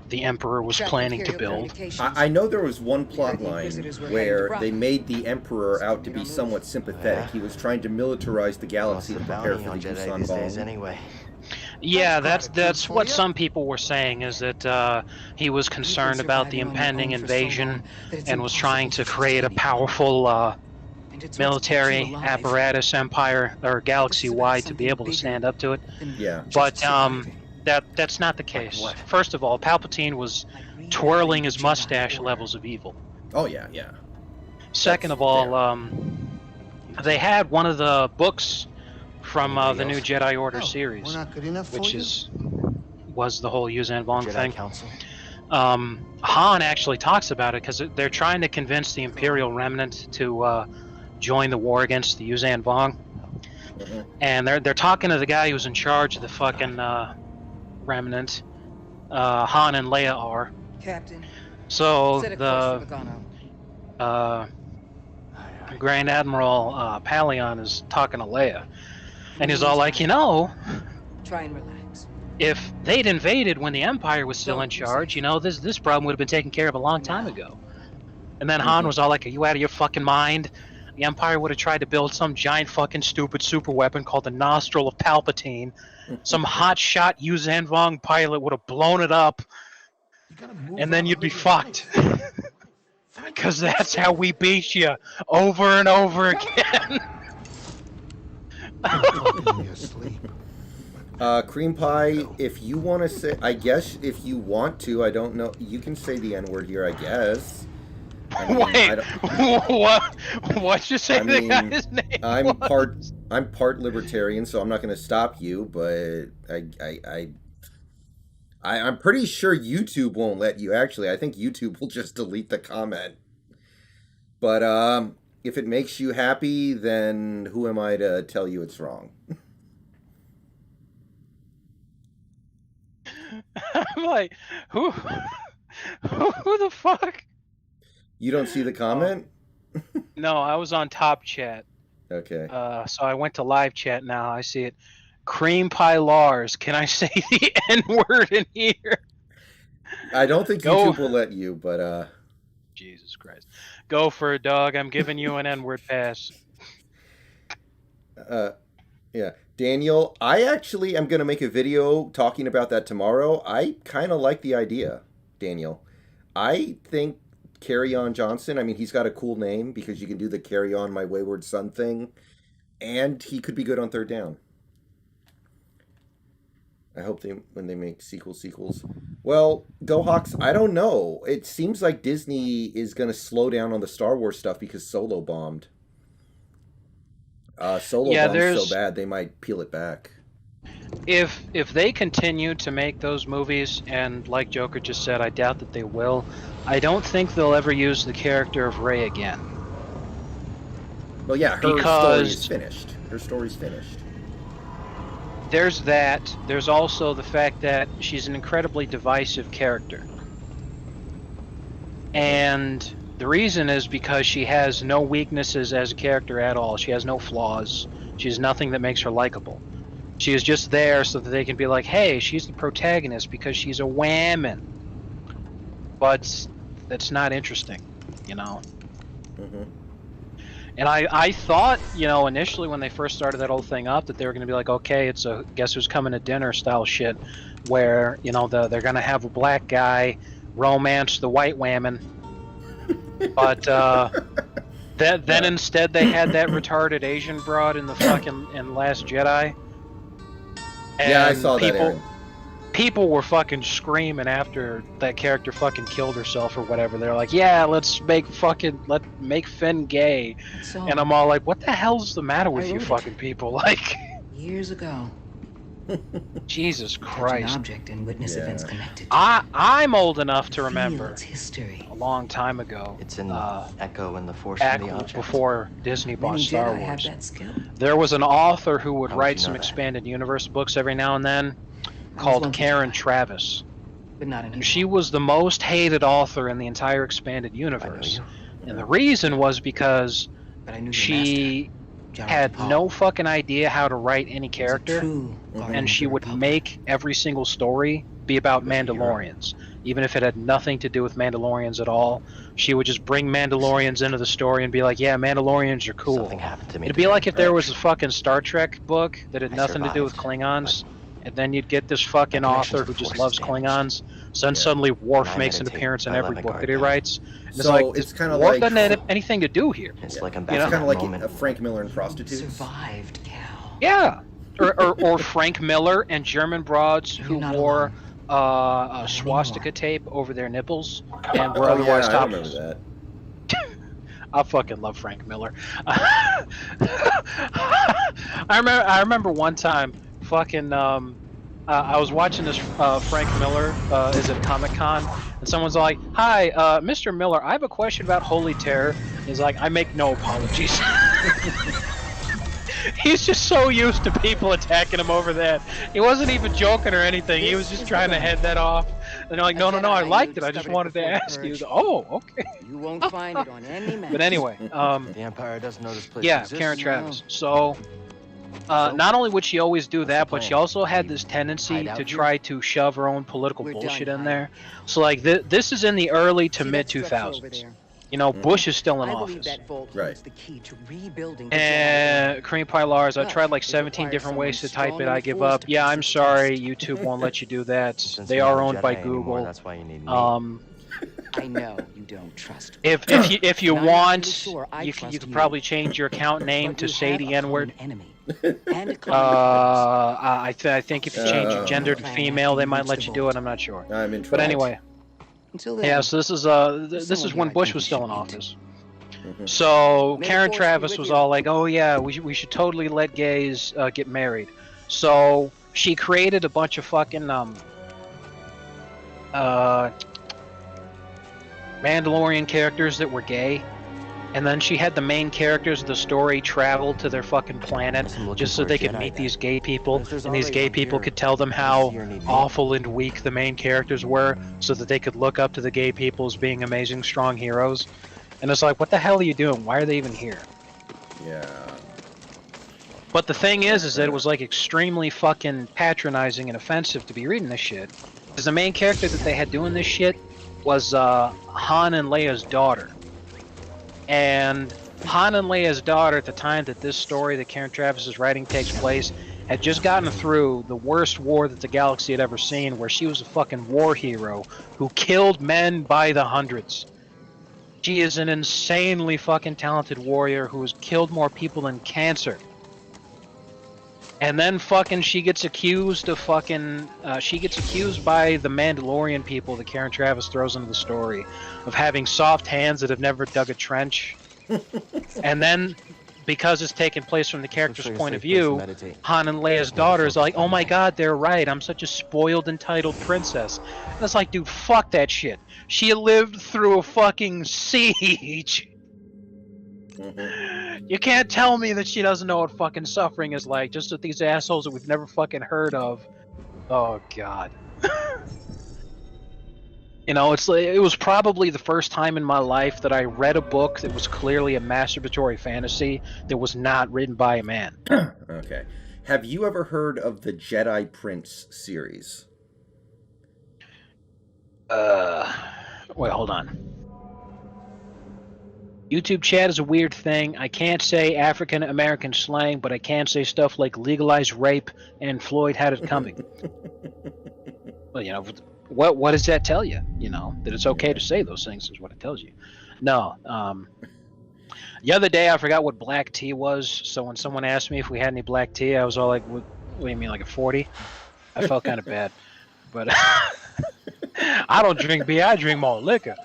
S7: the Emperor was
S9: Track
S7: planning to
S9: Imperial
S7: build.
S9: communications.
S1: I know there was one plot line
S9: visitors were
S1: where
S9: heading
S1: they
S9: to
S1: made the Emperor out to be somewhat sympathetic.
S4: Yeah.
S1: He was trying to militarize the
S4: What's
S1: galaxy
S4: the
S1: to prepare
S4: bounty
S1: for
S4: on
S1: the
S4: Jedi
S1: Yuuzhan
S4: these days
S1: Vong.
S4: anyway?
S7: Yeah,
S2: That's
S7: that's
S2: quite a
S7: what
S2: coup for
S7: some people were saying, is that he was concerned about the impending invasion and was trying to create a powerful
S9: And it's what's
S7: military
S9: kept you alive.
S7: apparatus, empire, or galaxy-wide to be able to stand up to it.
S1: Yeah.
S7: But that's not the case.
S4: what?
S7: First of all, Palpatine was twirling his mustache levels of evil.
S1: Oh yeah, yeah.
S7: Second
S1: That's
S7: of all, they had one of the books from the new Jedi Order series,
S2: We're not good enough for
S7: which
S2: you?
S7: was the whole Yuuzhan Vong
S4: Jedi
S7: thing.
S4: Council?
S7: Han actually talks about it because they're trying to convince the Imperial Remnant to join the war against the Yuuzhan Vong, and they're talking to the guy who's in charge of the fucking Remnant. Han and Leia are.
S9: Captain,
S7: So
S9: set a course for
S7: the
S9: Vagano.
S7: Grand Admiral Ayaan is talking to Leia, and he's all like, you know,
S9: Try and relax.
S7: if they'd invaded when the Empire was still in charge, you know, this problem would have been taken care of a long time ago. And then Han was all like, are you out of your fucking mind? The Empire would have tried to build some giant fucking stupid super weapon called the Nostril of Palpatine. Some hotshot Yuuzhan Vong pilot would have blown it up,
S2: You gotta move
S7: and then
S2: on
S7: you'd be
S2: with your
S7: fucked.
S2: life.
S7: Because that's how we beat you over and over again.
S2: You're asleep.
S1: Cream pie, if you want to say, I guess if you want to, I don't know, you can say the N-word here, I guess. I mean,
S7: Wait, what'd you say
S1: I
S7: the
S1: mean,
S7: guy's name
S1: I'm
S7: was?
S1: part libertarian, so I'm not going to stop you, but I'm pretty sure YouTube won't let you. Actually, I think YouTube will just delete the comment. But if it makes you happy, then who am I to tell you it's wrong?
S7: I'm like, who the fuck?
S1: You don't see the comment?
S7: No, I was on Top Chat.
S1: Okay.
S7: So I went to live chat now. I see it. Cream Pie Lars. Can I say the N-word in here?
S1: I don't think
S7: Go.
S1: YouTube will let you, but
S7: Jesus Christ. Go for it, dog. I'm giving you an N-word pass.
S1: yeah. Daniel, I actually am going to make a video talking about that tomorrow. I kind of like the idea, Daniel. I think Carry On Johnson, I mean, he's got a cool name because you can do the Carry On My Wayward Son thing, and he could be good on Third Down. I hope when they make sequels. Well, Go Hawks, I don't know. It seems like Disney is going to slow down on the Star Wars stuff because Solo bombed. Solo bombed so bad they might peel it back.
S7: If they continue to make those movies, and like Joker just said, I doubt that they will, I don't think they'll ever use the character of Rey again.
S1: Well, yeah, her story is finished. Her story's finished.
S7: There's that. There's also the fact that she's an incredibly divisive character. And the reason is because she has no weaknesses as a character at all. She has no flaws. She has nothing that makes her likable. She is just there so that they can be like, hey, she's the protagonist because she's a woman. But that's not interesting, you know?
S1: Mm-hmm.
S7: And I thought, you know, initially when they first started that whole thing up, that they were going to be like, okay, it's a guess who's coming to dinner style shit, where, you know, they're going to have a black guy romance the white woman. But then instead they had that retarded Asian broad in the fucking Last Jedi. And
S1: yeah, I saw that, Aaron.
S7: People were fucking screaming after that character fucking killed herself or whatever. They're like, yeah, let's make Finn gay.
S9: So,
S7: And I'm all like, what the hell's the matter with
S9: I
S7: you
S9: wrote it.
S7: fucking people? Like,
S9: years ago,
S7: Jesus
S9: Touch an
S7: Christ.
S9: object and witness events connected.
S7: I'm old enough to remember
S9: Its history.
S7: a long time ago.
S4: It's in the echo and the force
S7: back
S4: of the object.
S7: before Disney bought
S9: Many
S7: Star
S9: Jedi have
S7: Wars.
S9: that skill.
S7: There was an author who would
S4: How would
S7: write
S4: you
S7: some
S4: know that?
S7: expanded universe books every now and then,
S9: I was
S7: called
S9: once a
S7: Karen
S9: Jedi,
S7: Travis.
S9: but not anymore.
S7: She was the most hated author in the entire expanded universe. And the reason was because
S9: But I knew your
S7: she
S9: master,
S7: had
S9: General
S7: no
S9: Paul.
S7: fucking idea how to write any
S9: Was a
S7: character,
S9: true guardian
S7: and
S9: of
S7: she
S9: the
S7: would
S9: Republic.
S7: make every single story be about
S4: Was a hero.
S7: Mandalorians, even if it had nothing to do with Mandalorians at all. She would just bring Mandalorians into the story and be like, yeah, Mandalorians are cool.
S4: Something happened to me.
S7: It'd be like if there was a fucking Star Trek book that had
S4: I
S7: nothing to do with
S4: survived,
S7: Klingons, and then you'd get this fucking
S4: My connections
S7: author who
S4: with
S7: just
S4: Force
S7: loves
S4: is damaged.
S7: Klingons. So then
S1: Yeah.
S7: suddenly Worf
S4: When I
S7: makes an
S4: meditate,
S7: appearance in
S4: I let
S7: every
S4: my
S7: book
S4: guard
S7: that he
S4: down.
S7: writes. And
S1: So
S7: like,
S1: it's kinda
S7: Worf
S1: like-
S7: doesn't have anything to do here.
S4: It's like I'm
S1: It's
S4: back in
S1: kind of
S4: that
S1: like
S4: moment.
S1: a Frank Miller and prostitutes.
S9: Survived, Cal.
S7: Yeah, or Frank Miller and German broads who
S9: You're not
S7: wore
S9: alone.
S7: a swastika tape over their nipples and were
S1: Oh
S7: otherwise
S1: yeah, I remember
S7: topless.
S1: that.
S7: I fucking love Frank Miller. I remember one time, fucking I was watching this Frank Miller is at Comic-Con, and someone's like, "Hi, Mr. Miller, I have a question about Holy Terror." He's like, "I make no apologies." He's just so used to people attacking him over that. He wasn't even joking or anything. He was just trying to head that off. And they're like, "No, no, no, I liked it. I just wanted to ask you." Oh, okay.
S9: You won't find it on any map.
S7: But anyway,
S4: The Empire doesn't know this place
S7: yeah,
S4: exists.
S7: Karen Travis. So, not only would she always do that, but she also had this tendency
S4: Hide out
S7: to
S4: here?
S7: try to shove her own political
S9: We're done
S7: bullshit in
S9: hiding.
S7: there. So, like, this is in the early to
S9: See
S7: mid
S9: that structure over
S7: 2000s.
S9: there?
S7: You know, Bush is still in
S9: I believe
S7: office.
S9: that vault
S1: Right.
S9: holds the key to rebuilding the Jedi
S7: And Cream Pie Lars, I
S9: But
S7: tried like
S9: it
S7: 17
S9: requires
S7: different ways to
S9: someone
S7: type it.
S9: strong
S7: I
S9: and
S7: give
S9: forced
S7: up.
S9: to
S7: Yeah, I'm
S9: pursue
S7: sorry.
S9: success.
S7: YouTube won't let you do that.
S4: Since
S7: They
S4: you're
S7: are
S4: not a
S7: owned by
S4: Jedi anymore,
S7: Google.
S4: that's why you need me.
S9: I know you don't trust me.
S7: If you
S9: And I'm not
S7: want,
S9: really sure I
S7: you
S9: trust
S7: could
S9: you.
S7: probably change your account name
S9: But
S7: to
S9: you
S7: say
S9: have
S7: the
S9: a
S7: N-word.
S9: common enemy and a common
S7: I think if you change your gender to
S9: Plan
S7: female,
S9: after
S7: they
S9: you
S7: might
S9: reach
S7: let
S9: the
S7: you do
S9: vault.
S7: it. I'm not sure.
S1: I'm intrigued.
S7: But anyway,
S9: Until then,
S7: yeah. So this is this is
S9: someone
S7: when
S9: here I
S7: Bush
S9: think
S7: was
S9: we
S7: still
S9: should
S7: in
S9: meet.
S7: office.
S1: Mhm.
S7: So
S9: May the
S7: Karen
S9: force be
S7: Travis
S9: with
S7: was
S9: you.
S7: all like, "Oh yeah, we should totally let gays get married." So she created a bunch of fucking Mandalorian characters that were gay, and then she had the main characters of the story travel to their fucking planet
S4: Guess I'm looking
S7: just so
S4: for a
S7: they could
S4: Jedi
S7: meet
S4: then.
S7: these gay people,
S4: If there's
S7: and these
S4: already
S7: gay
S4: one
S7: people
S4: here,
S7: could tell them
S4: does
S7: how
S4: here need me?
S7: awful and weak the main characters were, so that they could look up to the gay people as being amazing, strong heroes. And it's like, what the hell are you doing? Why are they even here?
S1: Yeah.
S7: But the thing is that it was like extremely fucking patronizing and offensive to be reading this shit. Because the main character that they had doing this shit was Han and Leia's daughter. And Han and Leia's daughter, at the time that this story that Karen Travis is writing takes place, had just gotten through the worst war that the galaxy had ever seen, where she was a fucking war hero who killed men by the hundreds. She is an insanely fucking talented warrior who has killed more people than cancer. And then fucking she gets accused of fucking she gets accused by the Mandalorian people that Karen Travis throws into the story of having soft hands that have never dug a trench. And then because it's taking place from the character's
S4: Looks like a
S7: point of
S4: safe place to
S7: view,
S4: meditate.
S7: Han and Leia's daughter is like, "Oh my god, they're right. I'm such a spoiled, entitled princess." And it's like, dude, fuck that shit. She lived through a fucking siege.
S1: Mhm.
S7: You can't tell me that she doesn't know what fucking suffering is like, just with these assholes that we've never fucking heard of. Oh god. You know, it's like, it was probably the first time in my life that I read a book that was clearly a masturbatory fantasy that was not written by a man.
S1: Okay. Have you ever heard of the Jedi Prince series?
S7: Wait, hold on. YouTube chat is a weird thing. I can't say African American slang, but I can say stuff like legalized rape and Floyd had it coming. Well, you know, what does that tell you? You know, that it's okay to say those things is what it tells you. No. The other day I forgot what black tea was, so when someone asked me if we had any black tea, I was all like, what do you mean, like a 40? I felt kind of bad. But I don't drink beer, I drink more liquor.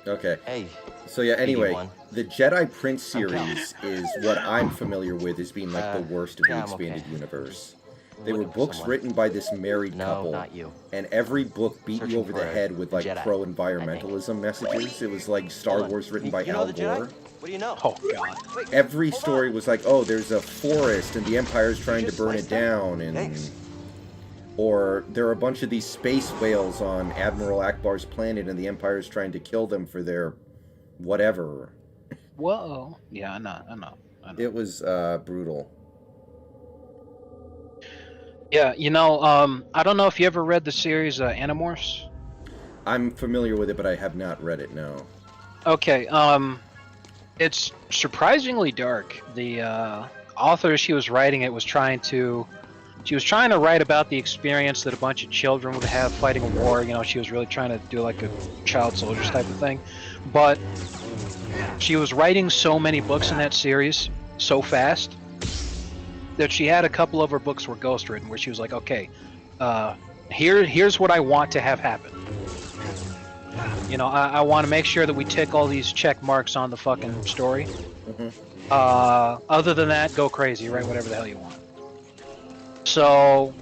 S1: Okay.
S4: Hey,
S1: So yeah, anyway,
S4: 81.
S1: the Jedi Prince
S4: I'm counting.
S1: series is what I'm familiar with as being like the worst of the
S4: yeah, I'm
S1: expanded
S4: okay.
S1: universe. They were
S4: Looking for
S1: books
S4: someone.
S1: written by this married
S4: No,
S1: couple,
S4: not you.
S1: and every book beat
S4: Searching
S1: you over the
S4: for
S1: head with
S4: a
S1: like
S4: Jedi, I
S1: pro-environmentalism messages. It was like Star
S4: Hold on.
S1: Wars written by
S4: You know
S1: Al
S4: the Jedi?
S1: Gore.
S4: What do you know?
S7: Oh god.
S4: Wait,
S1: Every
S4: hold
S1: story
S4: on.
S1: was like, oh, there's a forest and the Empire's trying to
S4: just
S1: burn
S4: sliced
S1: it
S4: that?
S1: down, and
S4: Thanks.
S1: or there are a bunch of these space whales on Admiral Akbar's planet and the Empire's trying to kill them for their whatever.
S7: Whoa. Yeah, I know.
S1: It was brutal.
S7: Yeah, I don't know if you ever read the series Animorphs.
S1: I'm familiar with it, but I have not read it, no.
S7: Okay, it's surprisingly dark. The author, she was writing it, was trying to write about the experience that a bunch of children would have fighting a war. She was really trying to do like a child soldiers type of thing. But she was writing so many books in that series so fast that she had a couple of her books were ghostwritten, where she was like, okay, here's what I want to have happen. I want to make sure that we tick all these check marks on the fucking story.
S1: Mm-hmm.
S7: Other than that, go crazy, write whatever the hell you want. So,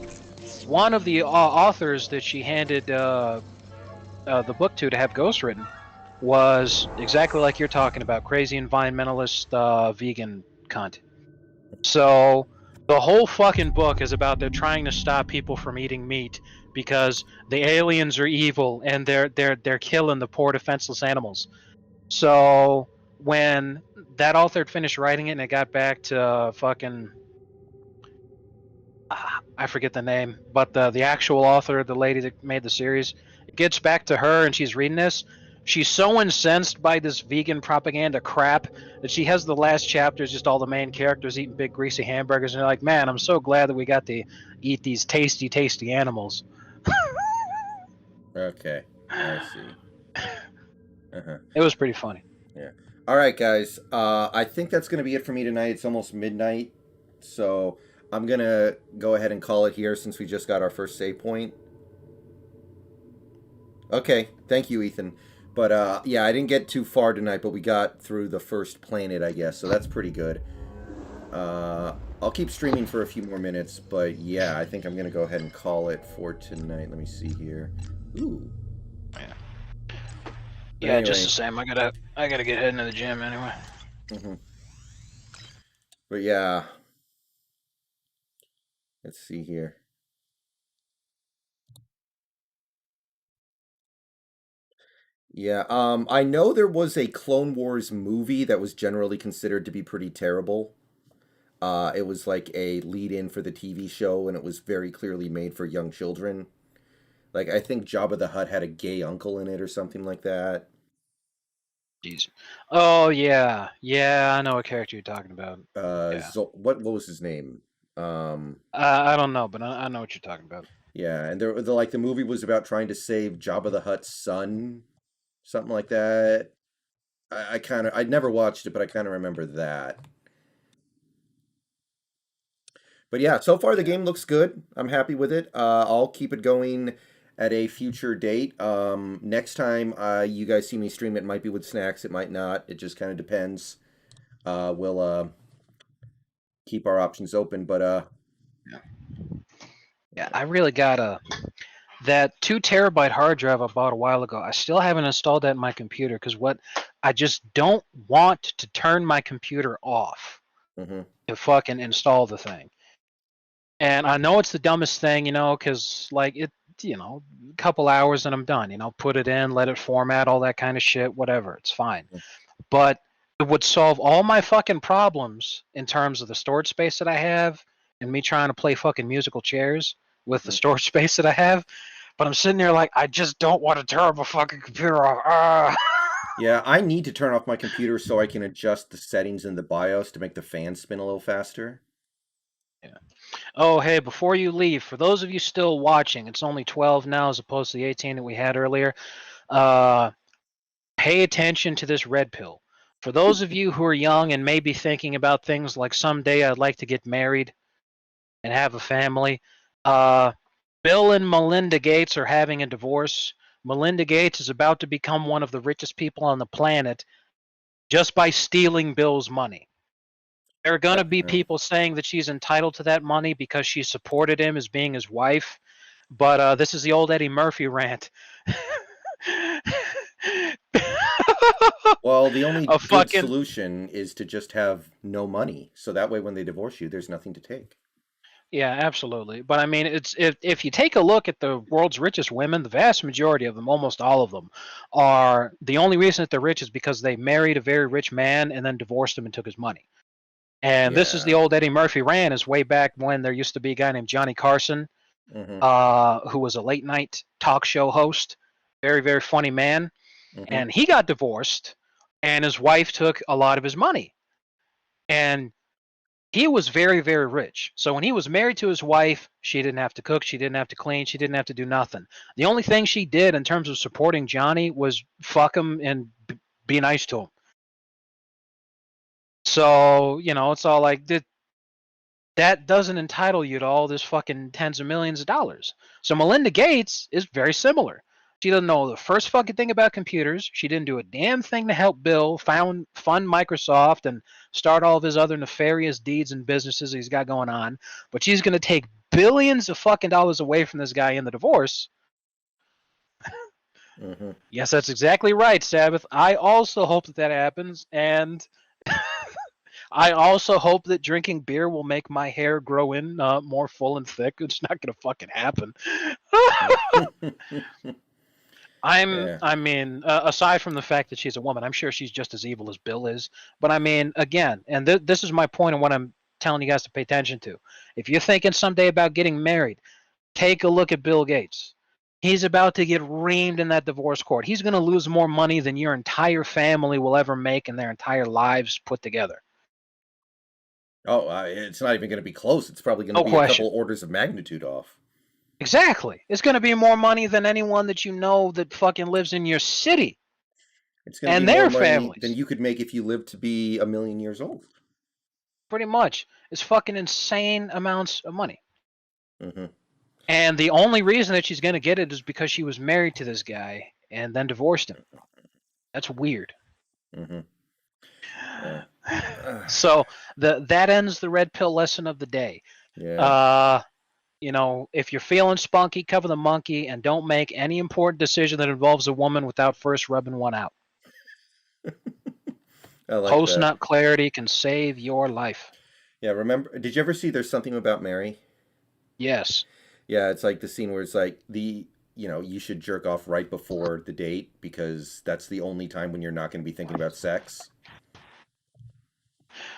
S7: one of the authors that she handed the book to have ghostwritten was exactly like you're talking about, crazy environmentalist vegan cunt. So, the whole fucking book is about they're trying to stop people from eating meat because the aliens are evil and they're killing the poor defenseless animals. So when that author had finished writing it and it got back to fucking I forget the name, but the actual author, the lady that made the series, it gets back to her and she's reading this. She's so incensed by this vegan propaganda crap that she has the last chapters just all the main characters eating big greasy hamburgers, and they're like, man, I'm so glad that we got to eat these tasty animals.
S1: Okay, I see. Uh-huh.
S7: It was pretty funny.
S1: Yeah. All right, guys. I think that's going to be it for me tonight. It's almost midnight, so I'm going to go ahead and call it here since we just got our first save point. Okay, thank you, Ethan. But, yeah, I didn't get too far tonight, but we got through the first planet, I guess, so that's pretty good. I'll keep streaming for a few more minutes, but, yeah, I think I'm going to go ahead and call it for tonight. Let me see here. Ooh.
S7: Yeah.
S1: But
S7: Yeah,
S1: anyway.
S7: just the same. I gotta get heading to the gym anyway.
S1: Mm-hmm. But, yeah. Let's see here. Yeah, I know there was a Clone Wars movie that was generally considered to be pretty terrible. It was like a lead-in for the TV show, and it was very clearly made for young children. Like, I think Jabba the Hutt had a gay uncle in it or something like that.
S7: Jeez. Oh yeah, I know what character you're talking about. Yeah.
S1: What was his name?
S7: I don't know, but I know what you're talking about.
S1: Yeah, and the movie was about trying to save Jabba the Hutt's son, something like that. I'd never watched it, but I kind of remember that. But yeah, so far the game looks good. I'm happy with it. I'll keep it going at a future date. Next time you guys see me stream, it might be with snacks, it might not. It just kind of depends. We'll keep our options open, but
S7: Yeah, I really got that 2 terabyte hard drive I bought a while ago. I still haven't installed that in my computer because I just don't want to turn my computer off
S1: mm-hmm.
S7: to fucking install the thing. And I know it's the dumbest thing, because like a couple hours and I'm done. Put it in, let it format, all that kind of shit, whatever. It's fine. But it would solve all my fucking problems in terms of the storage space that I have and me trying to play fucking musical chairs with the storage space that I have. But I'm sitting there like, I just don't want to turn my fucking computer off.
S1: Yeah, I need to turn off my computer so I can adjust the settings in the BIOS to make the fan spin a little faster.
S7: Yeah. Oh, hey, before you leave, for those of you still watching, it's only 12 now as opposed to the 18 that we had earlier. Pay attention to this red pill. For those of you who are young and maybe thinking about things like someday I'd like to get married and have a family, Bill and Melinda Gates are having a divorce. Melinda Gates is about to become one of the richest people on the planet, just by stealing Bill's money. There are going to be
S1: Yeah.
S7: people saying that she's entitled to that money because she supported him as being his wife. But this is the old Eddie Murphy rant.
S1: Well, the only
S7: A
S1: good
S7: fucking
S1: solution is to just have no money, so that way when they divorce you, there's nothing to take.
S7: yeah, absolutely. But I mean, it's if you take a look at the world's richest women, the vast majority of them, almost all of them, are the only reason that they're rich is because they married a very rich man and then divorced him and took his money. And this is the
S1: Yeah.
S7: old Eddie Murphy rant, is way back when there used to be a guy named Johnny Carson,
S1: Mm-hmm.
S7: who was a late night talk show host, very, very funny man.
S1: Mm-hmm.
S7: And he got divorced, and his wife took a lot of his money. And he was very, very rich. So when he was married to his wife, she didn't have to cook, she didn't have to clean, she didn't have to do nothing. The only thing she did in terms of supporting Johnny was fuck him and be nice to him. So, you know, it's all like that doesn't entitle you to all this fucking tens of millions of dollars. So Melinda Gates is very similar. She doesn't know the first fucking thing about computers. She didn't do a damn thing to help Bill fund Microsoft and start all of his other nefarious deeds and businesses he's got going on. But she's going to take billions of fucking dollars away from this guy in the divorce.
S1: Mm-hmm.
S7: Yes, that's exactly right, Sabbath. I also hope that happens, and I also hope that drinking beer will make my hair grow in more full and thick. It's not going to fucking happen.
S1: Yeah.
S7: I mean, aside from the fact that she's a woman, I'm sure she's just as evil as Bill is. But I mean, again, and this is my point and what I'm telling you guys to pay attention to. If you're thinking someday about getting married, take a look at Bill Gates. He's about to get reamed in that divorce court. He's going to lose more money than your entire family will ever make in their entire lives put together.
S1: Oh, it's not even going to be close. It's probably going to
S7: No
S1: be
S7: question.
S1: a couple orders of magnitude off.
S7: Exactly. It's going to be more money than anyone that you know that fucking lives in your city.
S1: It's going to
S7: And
S1: be
S7: their
S1: more money
S7: families.
S1: than you could make if you lived to be 1,000,000 years old.
S7: Pretty much. It's fucking insane amounts of money.
S1: Mm-hmm.
S7: And the only reason that she's going to get it is because she was married to this guy and then divorced him. That's weird.
S1: Mm-hmm.
S7: So that ends the red pill lesson of the day.
S1: Yeah.
S7: You know, if you're feeling spunky, cover the monkey, and don't make any important decision that involves a woman without first rubbing one out.
S1: I like
S7: Post
S1: that.
S7: nut clarity can save your life.
S1: Yeah, remember, did you ever see There's Something About Mary?
S7: Yes.
S1: Yeah, it's like the scene where it's like you should jerk off right before the date because that's the only time when you're not going to be thinking about sex.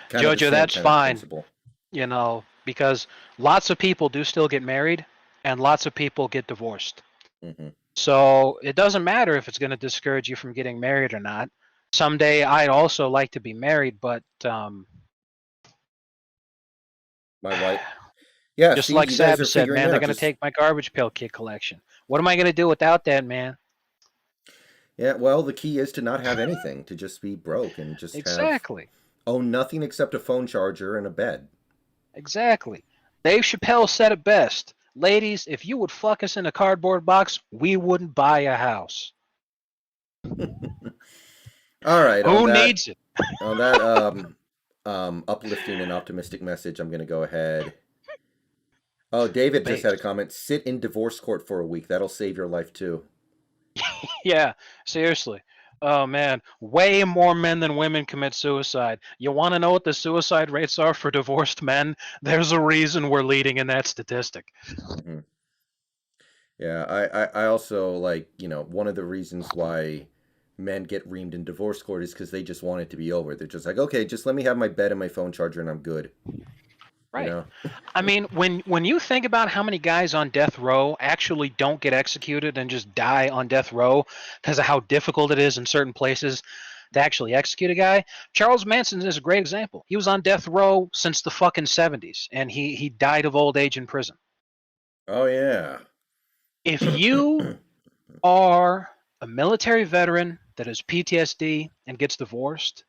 S1: Kind of the
S7: Jojo,
S1: same
S7: that's
S1: kind of
S7: fine.
S1: principle.
S7: You know, because lots of people do still get married and lots of people get divorced.
S1: Mm-hmm.
S7: So it doesn't matter if it's going to discourage you from getting married or not. Someday I'd also like to be married, but
S1: My wife. Yeah,
S7: just
S1: see,
S7: like
S1: you guys
S7: Sab
S1: are
S7: said,
S1: figuring
S7: man,
S1: it
S7: they're
S1: out.
S7: going to
S1: Just,
S7: take my garbage pail kid collection. What am I going to do without that, man?
S1: yeah, well, the key is to not have anything, to just be broke and just
S7: Exactly.
S1: own nothing except a phone charger and a bed.
S7: Exactly. Dave Chappelle said it best. Ladies, if you would fuck us in a cardboard box, we wouldn't buy a house.
S1: All right.
S7: Who needs it?
S1: On that uplifting and optimistic message, I'm going to go ahead. Oh, David just had a comment. Sit in divorce court for a week. That'll save your life too.
S7: Yeah, seriously. Oh man, way more men than women commit suicide. You want to know what the suicide rates are for divorced men? There's a reason we're leading in that statistic.
S1: Mm-hmm. Yeah, I also like, one of the reasons why men get reamed in divorce court is because they just want it to be over. They're just like, okay, just let me have my bed and my phone charger and I'm good.
S7: Right.
S1: You know?
S7: I mean, when you think about how many guys on death row actually don't get executed and just die on death row because of how difficult it is in certain places to actually execute a guy, Charles Manson is a great example. He was on death row since the fucking 70s, and he died of old age in prison.
S1: Oh, yeah.
S7: If you are a military veteran that has PTSD and gets divorced,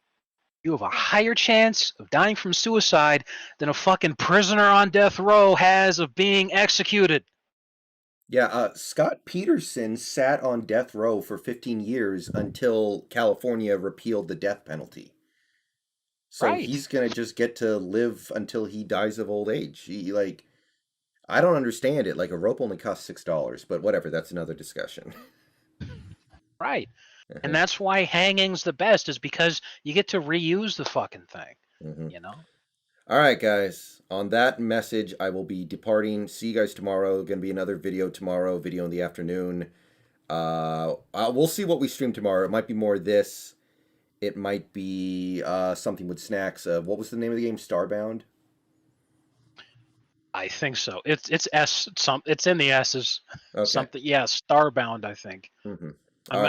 S7: you have a higher chance of dying from suicide than a fucking prisoner on death row has of being executed.
S1: Yeah, Scott Peterson sat on death row for 15 years until California repealed the death penalty. So
S7: Right.
S1: he's gonna just get to live until he dies of old age. He like, I don't understand it. Like a rope only costs $6, but whatever. That's another discussion.
S7: Right. And that's why hanging's the best, is because you get to reuse the fucking thing.
S1: Mm-hmm.
S7: You know?
S1: All right, guys. On that message, I will be departing. See you guys tomorrow. Going to be another video tomorrow, video in the afternoon. We'll see what we stream tomorrow. It might be more of this. It might be something with snacks. What was the name of the game? Starbound?
S7: I think so. It's S. It's in the S's.
S1: Okay.
S7: Something. Yeah, Starbound. I think.
S1: Mm-hmm.
S7: I'm